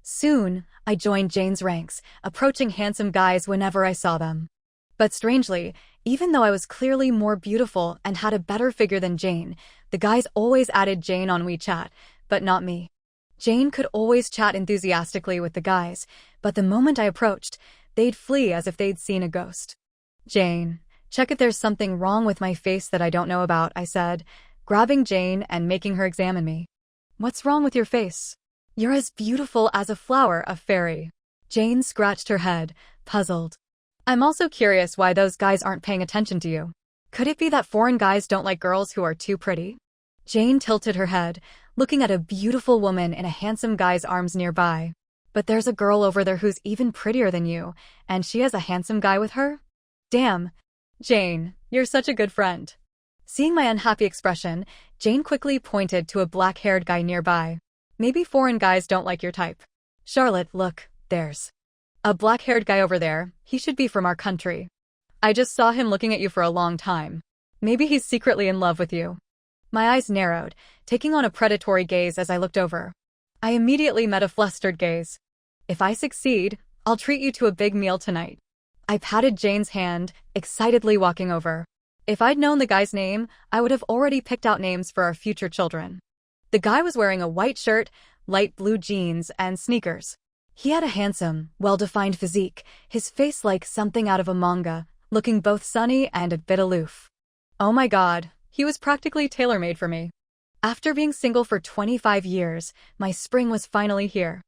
Soon, I joined Jane's ranks, approaching handsome guys whenever I saw them. But strangely, even though I was clearly more beautiful and had a better figure than Jane, the guys always added Jane on WeChat, but not me. Jane could always chat enthusiastically with the guys, but the moment I approached, they'd flee as if they'd seen a ghost. Jane, Check if there's something wrong with my face that I don't know about, I said, grabbing Jane and making her examine me. What's wrong with your face? You're as beautiful as a flower, a fairy. Jane scratched her head, puzzled. I'm also curious why those guys aren't paying attention to you. Could it be that foreign guys don't like girls who are too pretty? Jane tilted her head, looking at a beautiful woman in a handsome guy's arms nearby. But there's a girl over there who's even prettier than you, and she has a handsome guy with her? Damn. Jane, you're such a good friend. Seeing my unhappy expression, Jane quickly pointed to a black-haired guy nearby. Maybe foreign guys don't like your type. Charlotte, look, there's a black-haired guy over there. He should be from our country. I just saw him looking at you for a long time. Maybe he's secretly in love with you. My eyes narrowed, taking on a predatory gaze as I looked over. I immediately met a flustered gaze. If I succeed, I'll treat you to a big meal tonight. I patted Jane's hand, excitedly walking over. If I'd known the guy's name, I would have already picked out names for our future children. The guy was wearing a white shirt, light blue jeans, and sneakers. He had a handsome, well-defined physique, his face like something out of a manga, looking both sunny and a bit aloof. Oh my god, he was practically tailor-made for me. After being single for 25 years, my spring was finally here.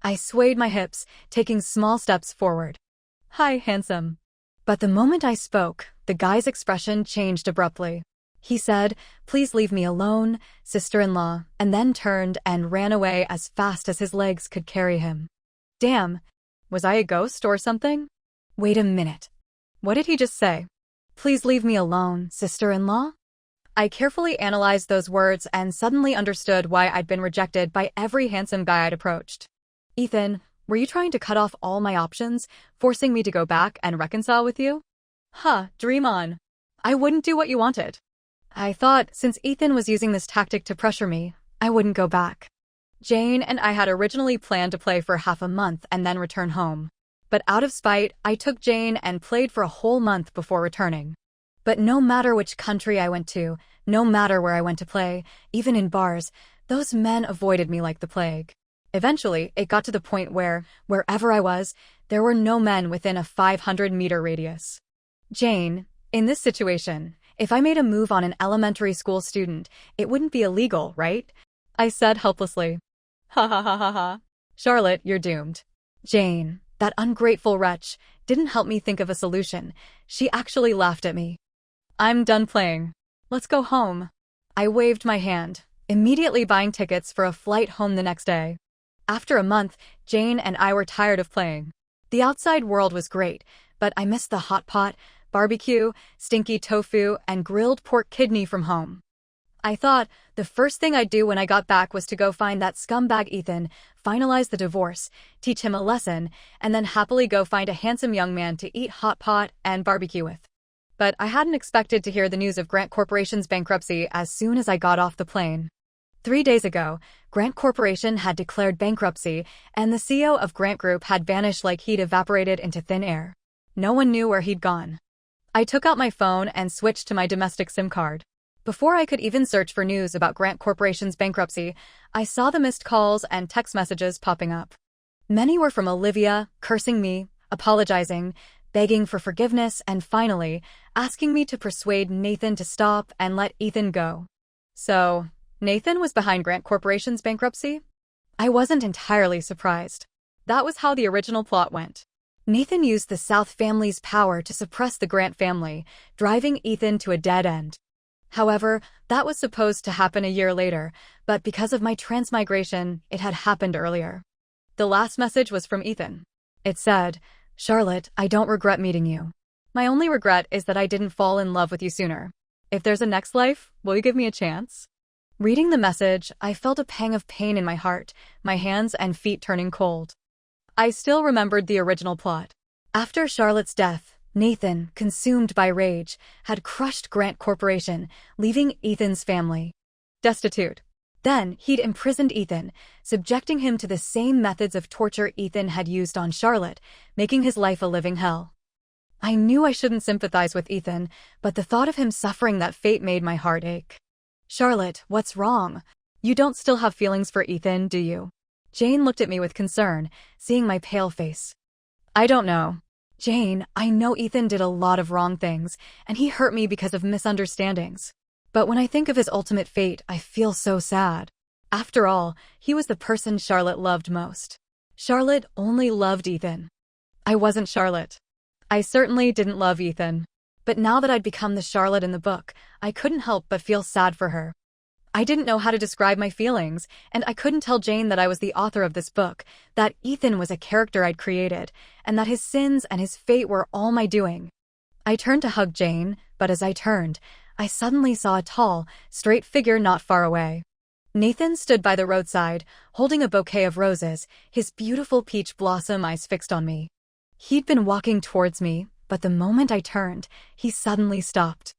I swayed my hips, taking small steps forward. Hi, handsome. But the moment I spoke, the guy's expression changed abruptly. He said, please leave me alone, sister-in-law, and then turned and ran away as fast as his legs could carry him. Damn, was I a ghost or something? Wait a minute. What did he just say? Please leave me alone, sister-in-law? I carefully analyzed those words and suddenly understood why I'd been rejected by every handsome guy I'd approached. Ethan, were you trying to cut off all my options, forcing me to go back and reconcile with you? Huh, dream on. I wouldn't do what you wanted. I thought, since Ethan was using this tactic to pressure me, I wouldn't go back. Jane and I had originally planned to play for half a month and then return home. But out of spite, I took Jane and played for a whole month before returning. But no matter which country I went to, no matter where I went to play, even in bars, those men avoided me like the plague. Eventually, it got to the point where, wherever I was, there were no men within a 500-meter radius. Jane, in this situation, if I made a move on an elementary school student, it wouldn't be illegal, right? I said helplessly. Ha ha ha ha ha. Charlotte, you're doomed. Jane, that ungrateful wretch, didn't help me think of a solution. She actually laughed at me. I'm done playing. Let's go home. I waved my hand, immediately buying tickets for a flight home the next day. After a month, Jane and I were tired of playing. The outside world was great, but I missed the hot pot, barbecue, stinky tofu, and grilled pork kidney from home. I thought the first thing I'd do when I got back was to go find that scumbag Ethan, finalize the divorce, teach him a lesson, and then happily go find a handsome young man to eat hot pot and barbecue with. But I hadn't expected to hear the news of Grant Corporation's bankruptcy as soon as I got off the plane. 3 days ago, Grant Corporation had declared bankruptcy, and the CEO of Grant Group had vanished like he'd evaporated into thin air. No one knew where he'd gone. I took out my phone and switched to my domestic SIM card. Before I could even search for news about Grant Corporation's bankruptcy, I saw the missed calls and text messages popping up. Many were from Olivia, cursing me, apologizing, begging for forgiveness, and finally, asking me to persuade Nathan to stop and let Ethan go. So, Nathan was behind Grant Corporation's bankruptcy? I wasn't entirely surprised. That was how the original plot went. Nathan used the South family's power to suppress the Grant family, driving Ethan to a dead end. However, that was supposed to happen a year later, but because of my transmigration, it had happened earlier. The last message was from Ethan. It said, Charlotte, I don't regret meeting you. My only regret is that I didn't fall in love with you sooner. If there's a next life, will you give me a chance? Reading the message, I felt a pang of pain in my heart, my hands and feet turning cold. I still remembered the original plot. After Charlotte's death, Nathan, consumed by rage, had crushed Grant Corporation, leaving Ethan's family destitute. Then, he'd imprisoned Ethan, subjecting him to the same methods of torture Ethan had used on Charlotte, making his life a living hell. I knew I shouldn't sympathize with Ethan, but the thought of him suffering that fate made my heart ache. Charlotte, what's wrong? You don't still have feelings for Ethan, do you? Jane looked at me with concern, seeing my pale face. I don't know. Jane, I know Ethan did a lot of wrong things, and he hurt me because of misunderstandings. But when I think of his ultimate fate, I feel so sad. After all, he was the person Charlotte loved most. Charlotte only loved Ethan. I wasn't Charlotte. I certainly didn't love Ethan. But now that I'd become the Charlotte in the book, I couldn't help but feel sad for her. I didn't know how to describe my feelings, and I couldn't tell Jane that I was the author of this book, that Ethan was a character I'd created, and that his sins and his fate were all my doing. I turned to hug Jane, but as I turned, I suddenly saw a tall, straight figure not far away. Nathan stood by the roadside, holding a bouquet of roses, his beautiful peach blossom eyes fixed on me. He'd been walking towards me, but the moment I turned, he suddenly stopped.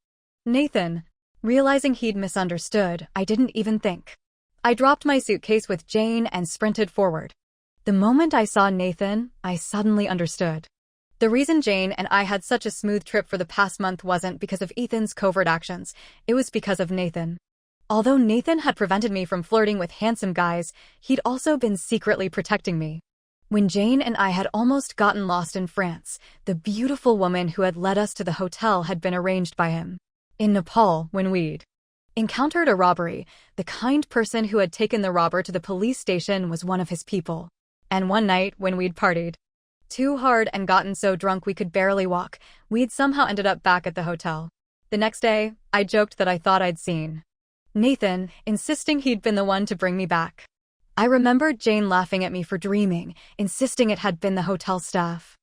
Nathan. Realizing he'd misunderstood, I didn't even think. I dropped my suitcase with Jane and sprinted forward. The moment I saw Nathan, I suddenly understood. The reason Jane and I had such a smooth trip for the past month wasn't because of Ethan's covert actions, it was because of Nathan. Although Nathan had prevented me from flirting with handsome guys, he'd also been secretly protecting me. When Jane and I had almost gotten lost in France, the beautiful woman who had led us to the hotel had been arranged by him. In Nepal, when we'd encountered a robbery, the kind person who had taken the robber to the police station was one of his people. And one night, when we'd partied too hard and gotten so drunk we could barely walk, we'd somehow ended up back at the hotel. The next day, I joked that I thought I'd seen Nathan, insisting he'd been the one to bring me back. I remembered Jane laughing at me for dreaming, insisting it had been the hotel staff.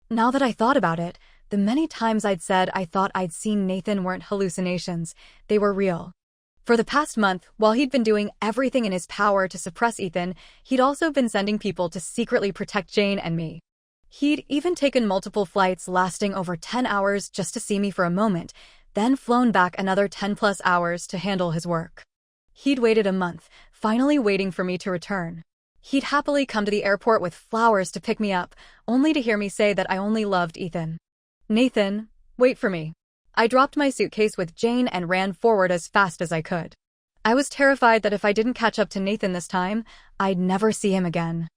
Now that I thought about it, the many times I'd said I thought I'd seen Nathan weren't hallucinations, they were real. For the past month, while he'd been doing everything in his power to suppress Ethan, he'd also been sending people to secretly protect Jane and me. He'd even taken multiple flights lasting over 10 hours just to see me for a moment, then flown back another 10+ hours to handle his work. He'd waited a month, finally waiting for me to return. He'd happily come to the airport with flowers to pick me up, only to hear me say that I only loved Ethan. Nathan, wait for me. I dropped my suitcase with Jane and ran forward as fast as I could. I was terrified that if I didn't catch up to Nathan this time, I'd never see him again.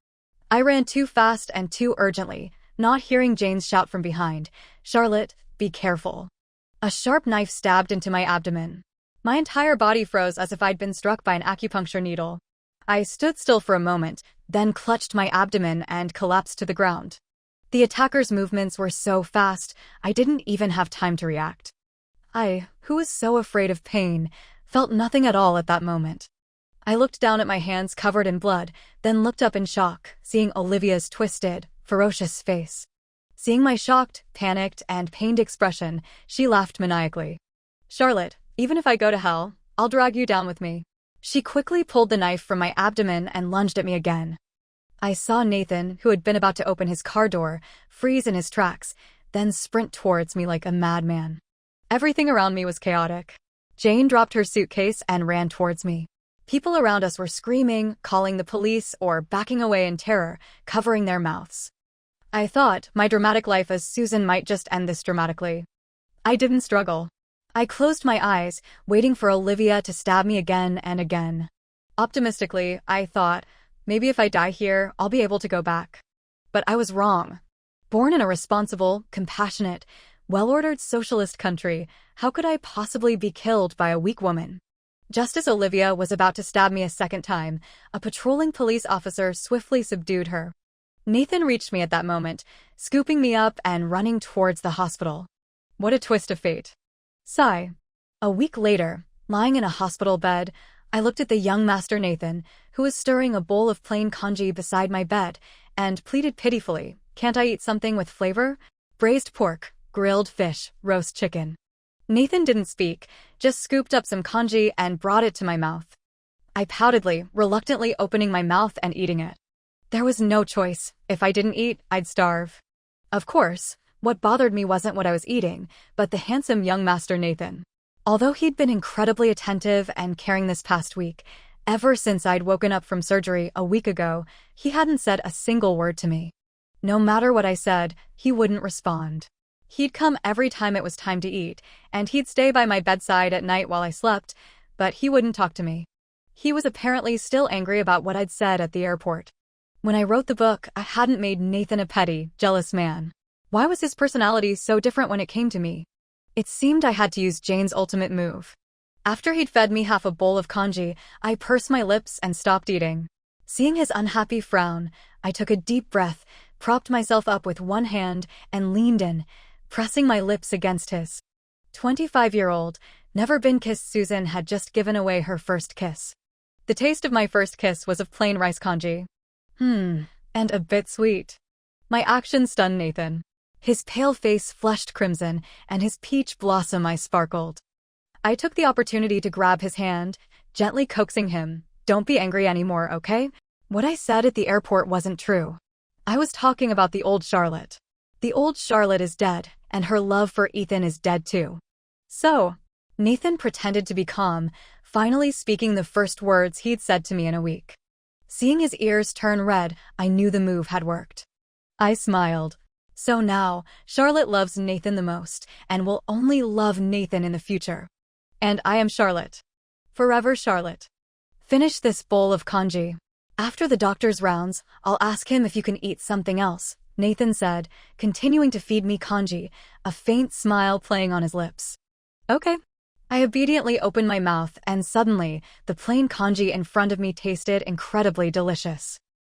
I ran too fast and too urgently, not hearing Jane's shout from behind, "Charlotte, be careful." A sharp knife stabbed into my abdomen. My entire body froze as if I'd been struck by an acupuncture needle. I stood still for a moment, then clutched my abdomen and collapsed to the ground. The attacker's movements were so fast, I didn't even have time to react. I, who was so afraid of pain, felt nothing at all at that moment. I looked down at my hands covered in blood, then looked up in shock, seeing Olivia's twisted, ferocious face. Seeing my shocked, panicked, and pained expression, she laughed maniacally. "Charlotte, even if I go to hell, I'll drag you down with me." She quickly pulled the knife from my abdomen and lunged at me again. I saw Nathan, who had been about to open his car door, freeze in his tracks, then sprint towards me like a madman. Everything around me was chaotic. Jane dropped her suitcase and ran towards me. People around us were screaming, calling the police, or backing away in terror, covering their mouths. I thought my dramatic life as Susan might just end this dramatically. I didn't struggle. I closed my eyes, waiting for Olivia to stab me again and again. Optimistically, I thought, maybe if I die here, I'll be able to go back. But I was wrong. Born in a responsible, compassionate, well-ordered socialist country, how could I possibly be killed by a weak woman? Just as Olivia was about to stab me a second time, a patrolling police officer swiftly subdued her. Nathan reached me at that moment, scooping me up and running towards the hospital. What a twist of fate. Sigh. A week later, lying in a hospital bed, I looked at the young Master Nathan, who was stirring a bowl of plain congee beside my bed, and pleaded pitifully, "Can't I eat something with flavor? Braised pork, grilled fish, roast chicken." Nathan didn't speak, just scooped up some congee and brought it to my mouth. I poutedly, reluctantly opening my mouth and eating it. There was no choice. If I didn't eat, I'd starve. Of course, what bothered me wasn't what I was eating, but the handsome young Master Nathan. Although he'd been incredibly attentive and caring this past week, ever since I'd woken up from surgery a week ago, he hadn't said a single word to me. No matter what I said, he wouldn't respond. He'd come every time it was time to eat, and he'd stay by my bedside at night while I slept, but he wouldn't talk to me. He was apparently still angry about what I'd said at the airport. When I wrote the book, I hadn't made Nathan a petty, jealous man. Why was his personality so different when it came to me? It seemed I had to use Jane's ultimate move. After he'd fed me half a bowl of congee, I pursed my lips and stopped eating. Seeing his unhappy frown, I took a deep breath, propped myself up with one hand, and leaned in, pressing my lips against his. 25-year-old, never been kissed Susan had just given away her first kiss. The taste of my first kiss was of plain rice congee. And a bit sweet. My action stunned Nathan. His pale face flushed crimson, and his peach blossom eyes sparkled. I took the opportunity to grab his hand, gently coaxing him. Don't be angry anymore, okay? What I said at the airport wasn't true. I was talking about the old Charlotte. The old Charlotte is dead, and her love for Ethan is dead too. So, Nathan pretended to be calm, finally speaking the first words he'd said to me in a week. Seeing his ears turn red, I knew the move had worked. I smiled. So now, Charlotte loves Nathan the most, and will only love Nathan in the future. And I am Charlotte. Forever Charlotte. Finish this bowl of congee. After the doctor's rounds, I'll ask him if you can eat something else, Nathan said, continuing to feed me congee, a faint smile playing on his lips. Okay. I obediently opened my mouth, and suddenly, the plain congee in front of me tasted incredibly delicious.